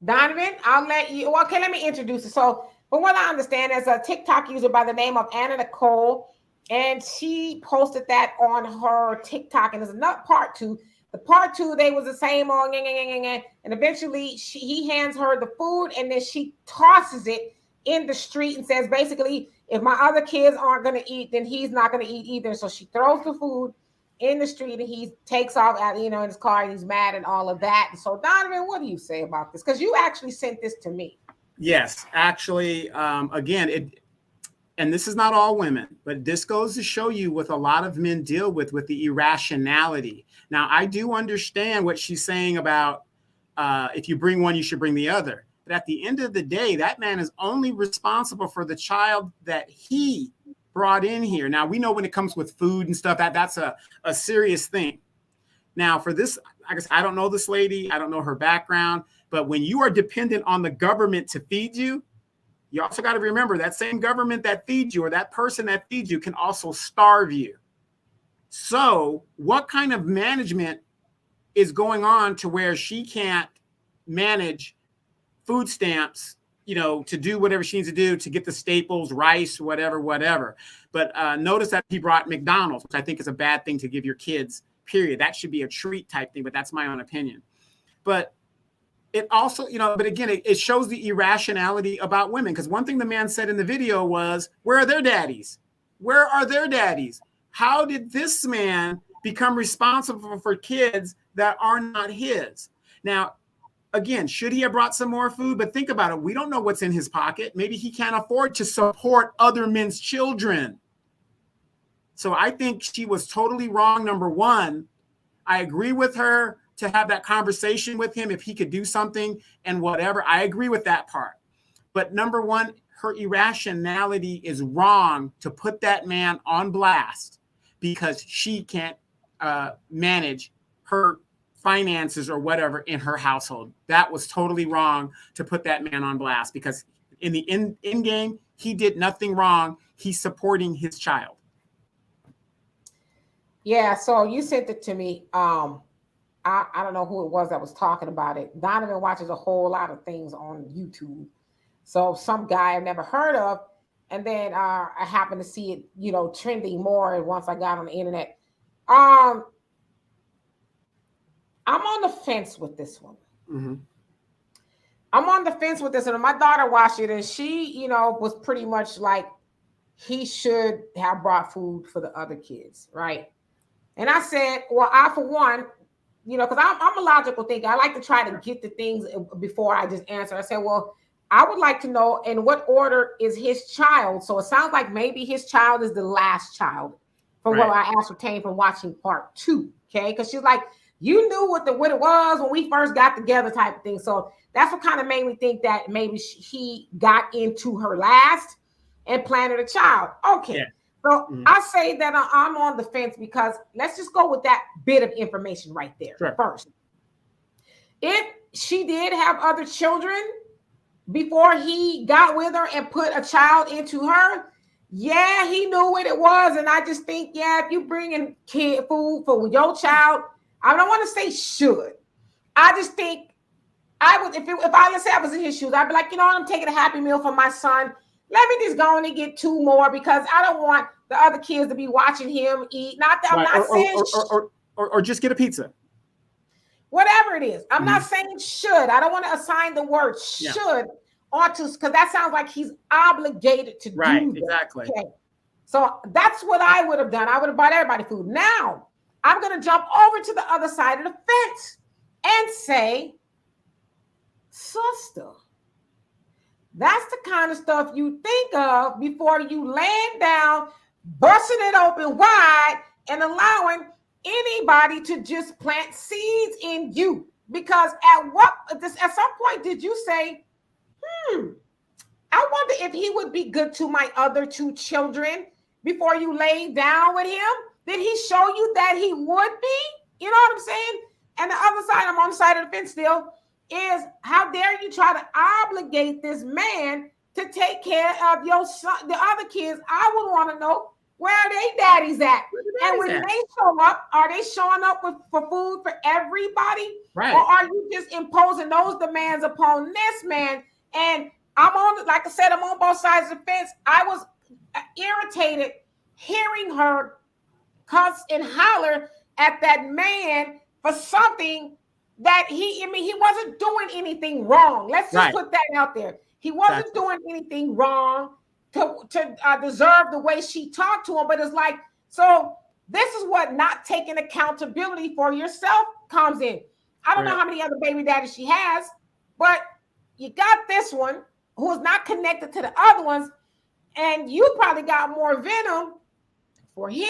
Donovan, I'll let you. Well, okay, let me introduce it. So, from what I understand, there's a TikTok user by the name of Anna Nicole, and she posted that on her TikTok. And there's another part 2. The part 2, they was the same on, and eventually he hands her the food, and then she tosses it in the street and says, basically, if my other kids aren't going to eat, then he's not going to eat either. So she throws the food in the street, and he takes off out, in his car, and he's mad and all of that. So Donovan, what do you say about this? Because you actually sent this to me. Yes, actually, again, and this is not all women, but this goes to show you what a lot of men deal with the irrationality. Now, I do understand what she's saying about if you bring one, you should bring the other. But at the end of the day, that man is only responsible for the child that he brought in here. Now, we know when it comes with food and stuff, that's a serious thing. Now, for this, I guess I don't know this lady. I don't know her background. But when you are dependent on the government to feed you, you also got to remember that same government that feeds you or that person that feeds you can also starve you. So what kind of management is going on to where she can't manage food stamps, to do whatever she needs to do to get the staples, rice, whatever. But notice that he brought McDonald's, which I think is a bad thing to give your kids, period. That should be a treat type thing, but that's my own opinion. But it also, but again, it shows the irrationality about women. Because one thing the man said in the video was, where are their daddies? Where are their daddies? How did this man become responsible for kids that are not his? Now, again, should he have brought some more food? But think about it. We don't know what's in his pocket. Maybe he can't afford to support other men's children. So I think she was totally wrong, number one. I agree with her to have that conversation with him if he could do something and whatever. I agree with that part. But number one, her irrationality is wrong to put that man on blast because she can't manage her finances or whatever in her household. That was totally wrong to put that man on blast because in the in game, he did nothing wrong. He's supporting his child. Yeah, so you sent it to me. I don't know who it was that was talking about it. Donovan watches a whole lot of things on YouTube. So some guy I've never heard of, and then I happened to see it, you know, trending more once I got on the internet. I'm on the fence with this one. Mm-hmm. I'm on the fence with this, and my daughter watched it, and she, you know, was pretty much like, he should have brought food for the other kids, right? And I said, well, I, for one, you know, because I'm a logical thinker. I like to try to get the things before I just answer. I said, well, I would like to know in what order is his child. So it sounds like maybe his child is the last child from what I ascertained from watching part 2. Okay. Because she's like, you knew what it was when we first got together type of thing. So that's what kind of made me think that maybe he got into her last and planted a child. Okay. Yeah. So I say that I'm on the fence because let's just go with that bit of information right there first. If she did have other children before he got with her and put a child into her, yeah, he knew what it was. And I just think, yeah, if you bring in kid food for your child, I don't want to say should. I just think I would, let's say I was in his shoes, I'd be like, you know what, I'm taking a Happy Meal for my son. Let me just go and get 2 more because I don't want the other kids to be watching him eat. Not that I'm not saying or just get a pizza. Whatever it is. I'm not saying should. I don't want to assign the word should onto, because that sounds like he's obligated to do that. Exactly. Okay. So that's what I would have done. I would have bought everybody food. Now I'm going to jump over to the other side of the fence and say, sister, that's the kind of stuff you think of before you laying down, busting it open wide, and allowing anybody to just plant seeds in you. Because at some point did you say, I wonder if he would be good to my other 2 children before you laid down with him? Did he show you that he would be? You know what I'm saying? And the other side, I'm on the side of the fence still, is how dare you try to obligate this man to take care of your son, the other kids? I would want to know, where are they daddies at? And when they show up, are they showing up for food for everybody? Right. Or are you just imposing those demands upon this man? And I'm on, like I said, I'm on both sides of the fence. I was irritated hearing her cuss and holler at that man for something that he wasn't doing anything wrong. Let's just put that out there. He wasn't doing anything wrong to deserve the way she talked to him. But it's like, so this is what not taking accountability for yourself comes in. I don't know how many other baby daddies she has, but you got this one who is not connected to the other ones, and you probably got more venom for him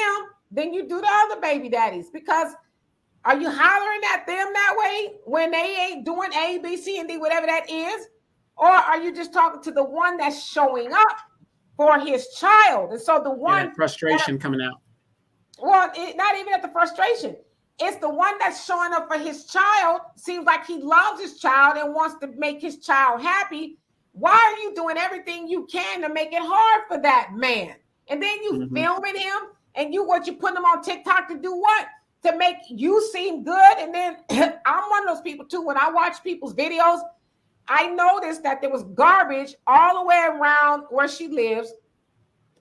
than you do the other baby daddies. Because are you hollering at them that way when they ain't doing A, B, C, and D, whatever that is? Or are you just talking to the one that's showing up for his child? And so the one frustration coming out. Well, not even at the frustration. It's the one that's showing up for his child. Seems like he loves his child and wants to make his child happy. Why are you doing everything you can to make it hard for that man? And then you filming him, and you putting him on TikTok to do what? To make you seem good. And then I'm one of those people too. When I watch people's videos, I noticed that there was garbage all the way around where she lives.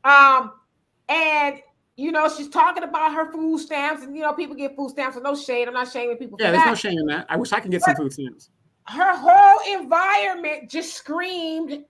And you know, she's talking about her food stamps, and you know, people get food stamps, so no shade. I'm not shaming people. Yeah, there's no shame in that. I wish I could get some food stamps. Her whole environment just screamed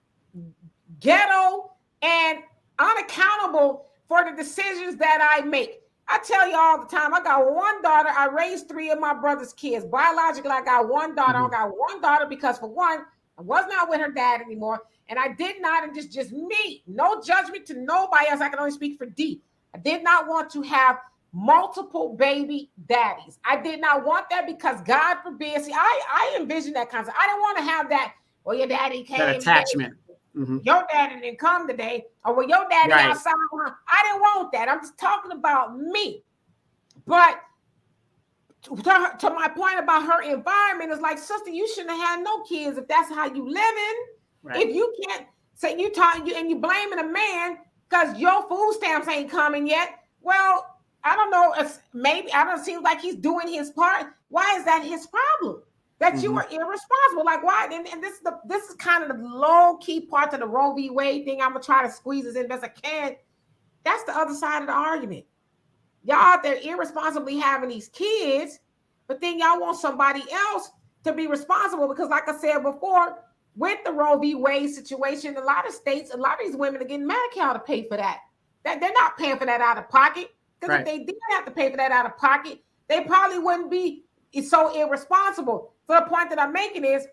ghetto and unaccountable for the decisions that I make. I tell you all the time, I got one daughter. I raised 3 of my brother's kids. Biologically, I got one daughter. I got one daughter because, for one, I was not with her dad anymore. And I did not, and just me, no judgment to nobody else. I can only speak for D. I did not want to have multiple baby daddies. I did not want that because God forbid. See, I envisioned that concept. I didn't want to have that. Well, your daddy came. That attachment. Mm-hmm. Your daddy didn't come today, or well, your daddy outside. I didn't want that. I'm just talking about me. But to my point about her environment, is like, sister, you shouldn't have had no kids if that's how you living. Right. If you can't say you blaming a man because your food stamps ain't coming yet. Well, I don't know if maybe I don't seem like he's doing his part. Why is that his problem? That you are irresponsible. Like why? And this is kind of the low key part of the Roe v. Wade thing. I'm gonna try to squeeze this in best I can. That's the other side of the argument. Y'all out there irresponsibly having these kids, but then y'all want somebody else to be responsible because, like I said before, with the Roe v. Wade situation, a lot of states, a lot of these women are getting Medicare to pay for that. That they're not paying for that out of pocket. Because if they did have to pay for that out of pocket, they probably wouldn't be so irresponsible. So the point that I'm making is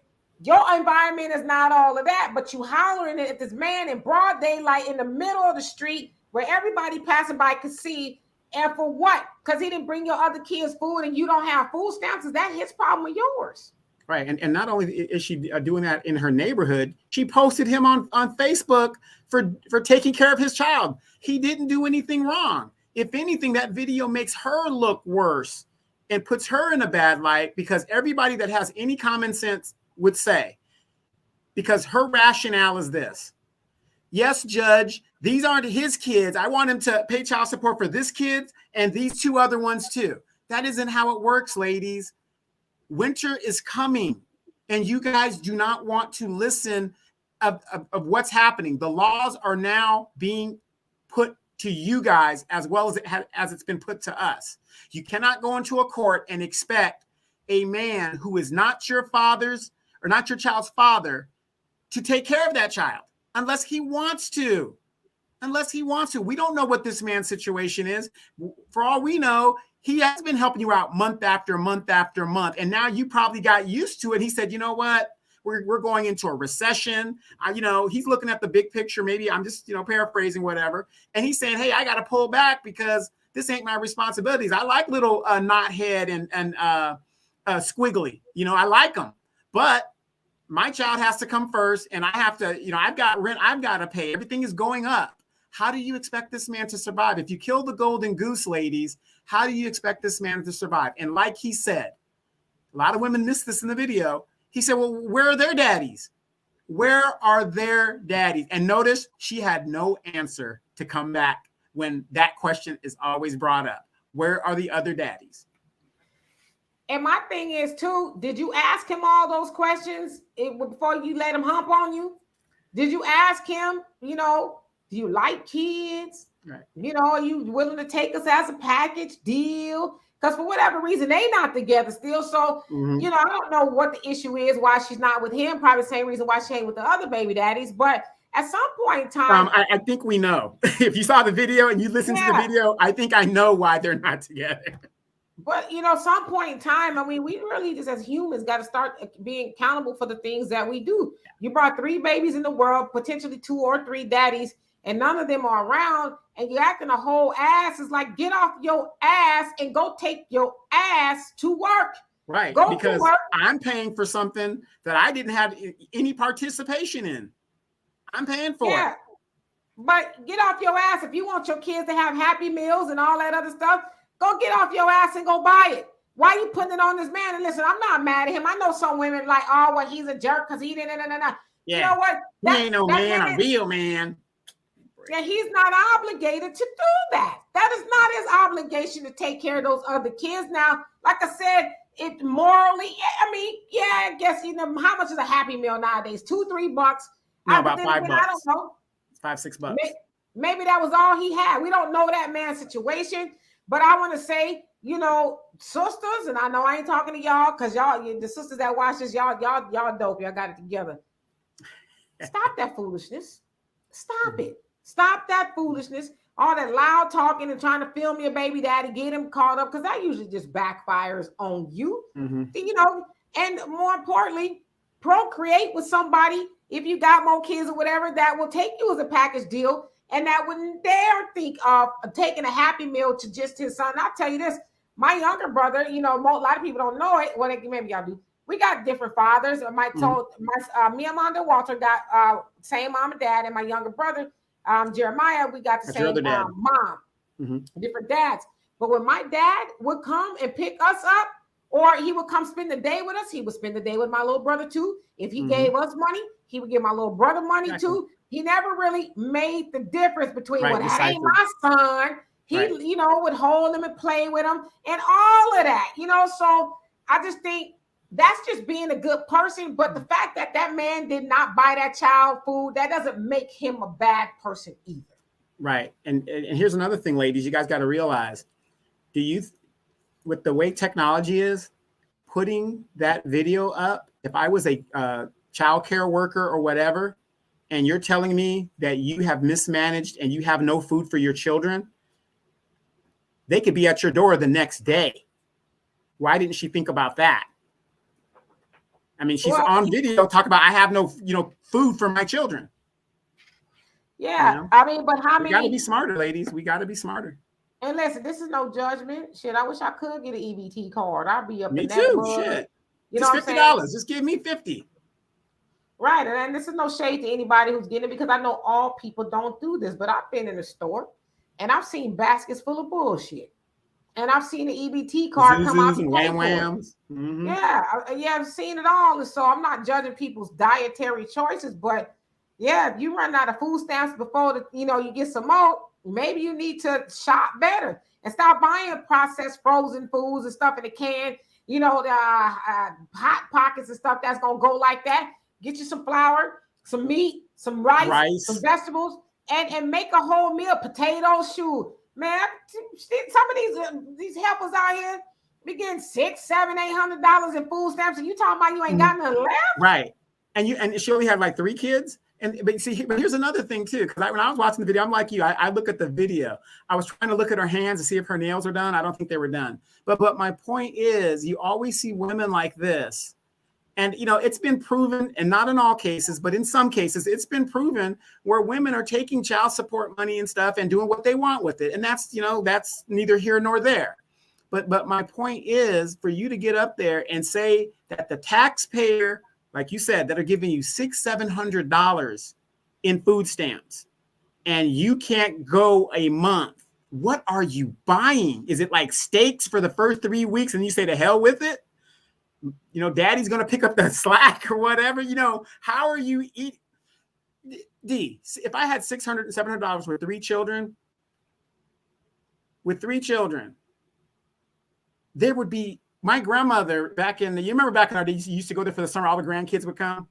your environment is not all of that, but you hollering at this man in broad daylight in the middle of the street where everybody passing by could see. And for what? Because he didn't bring your other kids food and you don't have food stamps. Is that his problem or yours? Right. And not only is she doing that in her neighborhood, she posted him on Facebook for taking care of his child. He didn't do anything wrong. If anything, that video makes her look worse and puts her in a bad light because everybody that has any common sense would say, because her rationale is this. Yes, judge, these aren't his kids. I want him to pay child support for this kid and these two other ones too. That isn't how it works, ladies. Winter is coming and you guys do not want to listen of what's happening. The laws are now being put to you guys as well as it's been put to us. You cannot go into a court and expect a man who is not your father's or not your child's father to take care of that child unless he wants to. We don't know what this man's situation is. For all we know, he has been helping you out month after month after month. And now you probably got used to it. He said, you know what? We're going into a recession. He's looking at the big picture. Maybe I'm just, paraphrasing whatever. And he's saying, hey, I got to pull back because this ain't my responsibilities. I like little knothead and squiggly. I like them. But my child has to come first. And I have to, I've got rent. I've got to pay. Everything is going up. How do you expect this man to survive? If you kill the golden goose, ladies, how do you expect this man to survive? And like he said, a lot of women missed this in the video. He said, well, where are their daddies? Where are their daddies? And notice she had no answer to come back when that question is always brought up. Where are the other daddies? And my thing is, too, did you ask him all those questions before you let him hump on you? Did you ask him, do you like kids? Right. Are you willing to take us as a package deal? Because for whatever reason, they not together still. So, I don't know what the issue is, why she's not with him. Probably the same reason why she ain't with the other baby daddies. But at some point in time, I think we know. If you saw the video and you listened to the video, I think I know why they're not together. But, some point in time, we really just as humans got to start being accountable for the things that we do. You brought 3 babies in the world, potentially 2 or 3 daddies, and none of them are around, and you're acting a whole ass. It's like, get off your ass and go take your ass to work. Right, go because I'm paying for something that I didn't have any participation in. I'm paying for it. But get off your ass. If you want your kids to have Happy Meals and all that other stuff, go get off your ass and go buy it. Why are you putting it on this man? And listen, I'm not mad at him. I know some women like, oh, well, he's a jerk because he didn't. Yeah. You know what? He ain't no man, a real man. Yeah, he's not obligated to do that. That is not his obligation to take care of those other kids. Now, like I said, it morally, I guess, how much is a Happy Meal nowadays? $2-3 bucks. No, about $5. I don't know. $5-6 bucks. Maybe that was all he had. We don't know that man's situation, but I want to say, sisters, and I know I ain't talking to y'all because y'all, the sisters that watch this, y'all dope. Y'all got it together. Stop that foolishness. Stop it. Stop that foolishness. All that loud talking and trying to film your baby daddy, get him caught up, because that usually just backfires on you. And more importantly, procreate with somebody if you got more kids or whatever that will take you as a package deal and that wouldn't dare think of taking a Happy Meal to just his son. I'll tell you this, my younger brother, a lot of people don't know it. Well, maybe y'all do. We got different fathers. Me and Mondo Walter got same mom and dad, and my younger brother, Jeremiah, we got the same mom, different dads. But when my dad would come and pick us up, or he would come spend the day with us, he would spend the day with my little brother too. If he gave us money, he would give my little brother money too. He never really made the difference between what ain't my son. He, would hold him and play with him and all of that, So I just think that's just being a good person. But the fact that that man did not buy that child food, that doesn't make him a bad person either. Right. And here's another thing, ladies, you guys got to realize, with the way technology is, putting that video up, if I was a child care worker or whatever, and you're telling me that you have mismanaged and you have no food for your children, they could be at your door the next day. Why didn't she think about that? I mean, she's on video talking about, I have no, food for my children. Yeah. I mean, but how many? We got to be smarter, ladies. We got to be smarter. And listen, this is no judgment. Shit, I wish I could get an EBT card. I'd be up me in too. That Shit. You just know $50. Just give me 50. Right. And this is no shade to anybody who's getting it, because I know all people don't do this, but I've been in a store and I've seen baskets full of bullshit. And I've seen the EBT card come out and wham-whams. Yeah, I've seen it all. And so I'm not judging people's dietary choices, but yeah, if you run out of food stamps before you get some more, maybe you need to shop better and stop buying processed frozen foods and stuff in a can, the hot pockets and stuff that's gonna go like that. Get you some flour, some meat, some rice, some vegetables, and make a whole meal. Potatoes, shoot. Man, some of these helpers out here be getting $600, $700, $800 in food stamps, and you talking about you ain't got nothing left? Right. And she only had like 3 kids. But here's another thing too, because when I was watching the video, I'm like you. I look at the video. I was trying to look at her hands to see if her nails are done. I don't think they were done. But my point is, you always see women like this. And, it's been proven, and not in all cases, but in some cases, it's been proven where women are taking child support money and stuff and doing what they want with it. And that's neither here nor there. But my point is, for you to get up there and say that the taxpayer, like you said, that are giving you $600-700 in food stamps, and you can't go a month, what are you buying? Is it like steaks for the first 3 weeks and you say to hell with it? Daddy's going to pick up the slack or whatever. How are you eating? D, if I had $600-700 with 3 children, there would be, my grandmother you remember back in our days, you used to go there for the summer, all the grandkids would come.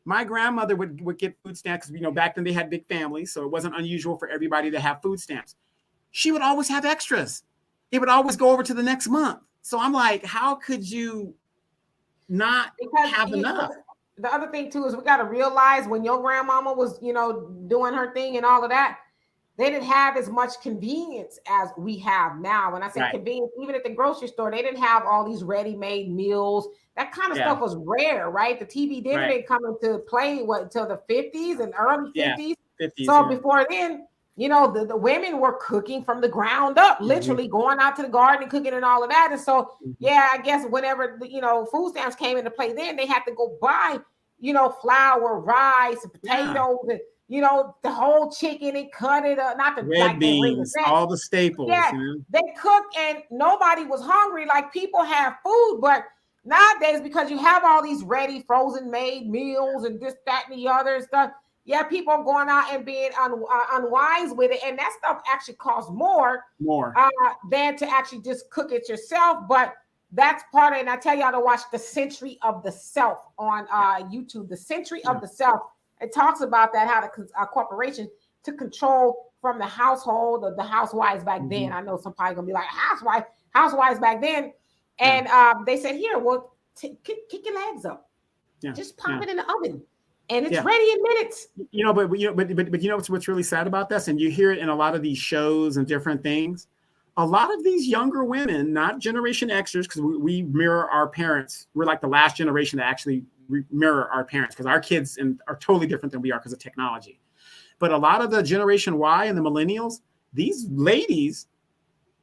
My grandmother would get food stamps because, back then they had big families, so it wasn't unusual for everybody to have food stamps. She would always have extras. It would always go over to the next month. So I'm like, how could you not have enough? The other thing too is we got to realize when your grandmama was, doing her thing and all of that, they didn't have as much convenience as we have now. When I say convenience, even at the grocery store, they didn't have all these ready-made meals. That kind of stuff was rare, right? The TV dinner didn't come into play until the 50s and early 50s. So before then, the women were cooking from the ground up, literally going out to the garden and cooking and all of that. And so, I guess whenever, food stamps came into play, then they had to go buy, flour, rice, and potatoes, and, the whole chicken and cut it up, not the red beans, all the staples. Yeah, they cooked and nobody was hungry. Like, people have food, but nowadays, because you have all these ready, frozen made meals and this, that, and the other stuff, people are going out and being unwise with it, and that stuff actually costs more than to actually just cook it yourself. But that's part of it. And I tell y'all to watch The Century of the Self on YouTube. The Century of the Self. It talks about that, how the corporation to control from the household of the housewives back then. I know some probably gonna be like, housewives back then, and they said, here, well, kick your legs up, just pop it in the oven. And it's ready in minutes. But what's really sad about this, and you hear it in a lot of these shows and different things. A lot of these younger women, not Generation Xers, because we mirror our parents. We're like the last generation that actually mirror our parents, because our kids are totally different than we are because of technology. But a lot of the Generation Y and the millennials, these ladies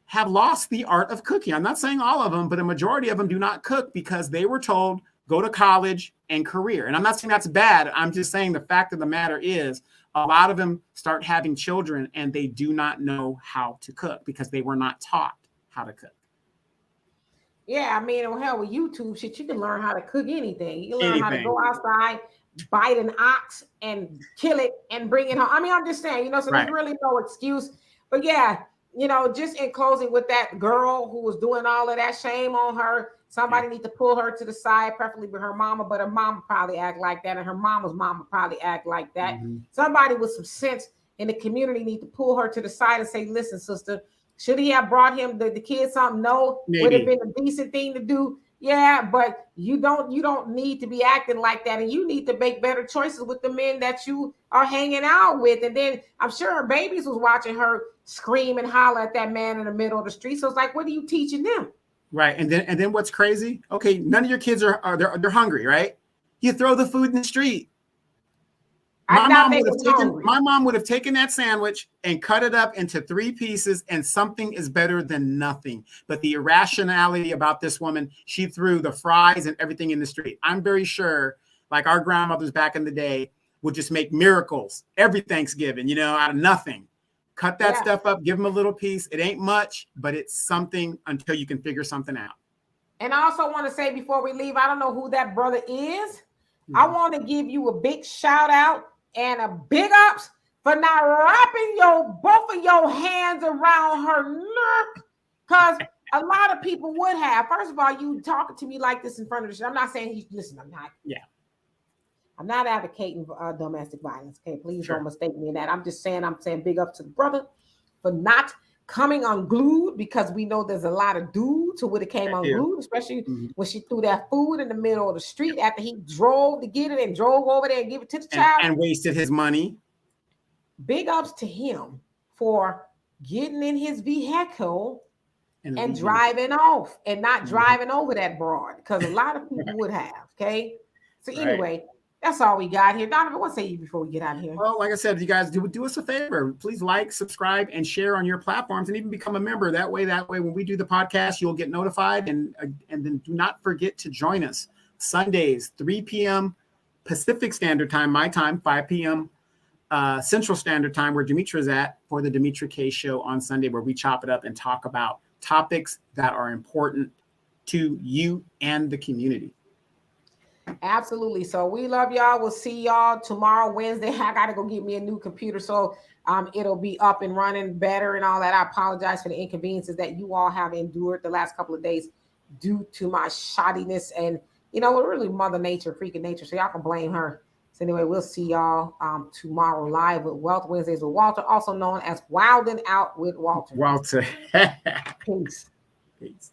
have lost the art of cooking. I'm not saying all of them, but a majority of them do not cook because they were told, go to college and career. And I'm not saying that's bad. I'm just saying the fact of the matter is a lot of them start having children and they do not know how to cook because they were not taught how to cook. Yeah, I mean, hell, with YouTube shit, you can learn how to cook anything. You learn how to Anything. go outside, bite an ox and kill it and bring it home. I mean, I'm just saying, so Right. there's really no excuse. But yeah, just in closing with that girl who was doing all of that, shame on her. Somebody need to pull her to the side, preferably with her mama, but her mama probably act like that, and her mama's mama probably act like that. Mm-hmm. Somebody with some sense in the community need to pull her to the side and say, listen, sister, should he have brought him the kid something? No, Maybe. would have been a decent thing to do. Yeah, but you don't need to be acting like that, and you need to make better choices with the men that you are hanging out with. And then I'm sure her babies was watching her scream and holler at that man in the middle of the street. So it's like, what are you teaching them? Right. And then what's crazy? Okay, none of your kids are they're hungry, right? You throw the food in the street. My mom would have taken that sandwich and cut it up into 3 pieces, and something is better than nothing. But the irrationality about this woman, she threw the fries and everything in the street. I'm very sure, like our grandmothers back in the day, would just make miracles every Thanksgiving, out of nothing. Cut that stuff up, give them a little piece. It ain't much, but it's something until you can figure something out. And I also want to say before we leave, I don't know who that brother is. I want to give you a big shout out and a big ups for not wrapping both of your hands around her neck, because a lot of people would have. First of all, you talking to me like this in front of the show. I'm not saying listen, I'm not. Yeah. I'm not advocating domestic violence. Okay, please don't mistake me in that. I'm saying big up to the brother for not coming unglued, because we know there's a lot of dudes who would have came unglued, especially when she threw that food in the middle of the street after he drove to get it and drove over there and give it to the child. And wasted his money. Big ups to him for getting in his vehicle and driving off and not driving over that broad, because a lot of people would have. Okay. So anyway, that's all we got here. Donovan, what say you before we get out of here? Well, like I said, you guys do us a favor. Please like, subscribe, and share on your platforms, and even become a member. That way, when we do the podcast, you'll get notified. And then do not forget to join us Sundays, 3 p.m. Pacific Standard Time, my time, 5 p.m. Central Standard Time, where Demetra's at, for the Demetra K Show on Sunday, where we chop it up and talk about topics that are important to you and the community. Absolutely. So we love y'all. We'll see y'all tomorrow, Wednesday. I got to go get me a new computer, so it'll be up and running better and all that. I apologize for the inconveniences that you all have endured the last couple of days due to my shoddiness. And, we're really Mother Nature, freaking nature, so y'all can blame her. So anyway, we'll see y'all tomorrow live with Wealth Wednesdays with Walter, also known as Wildin' Out with Walter. Walter. Peace. Peace.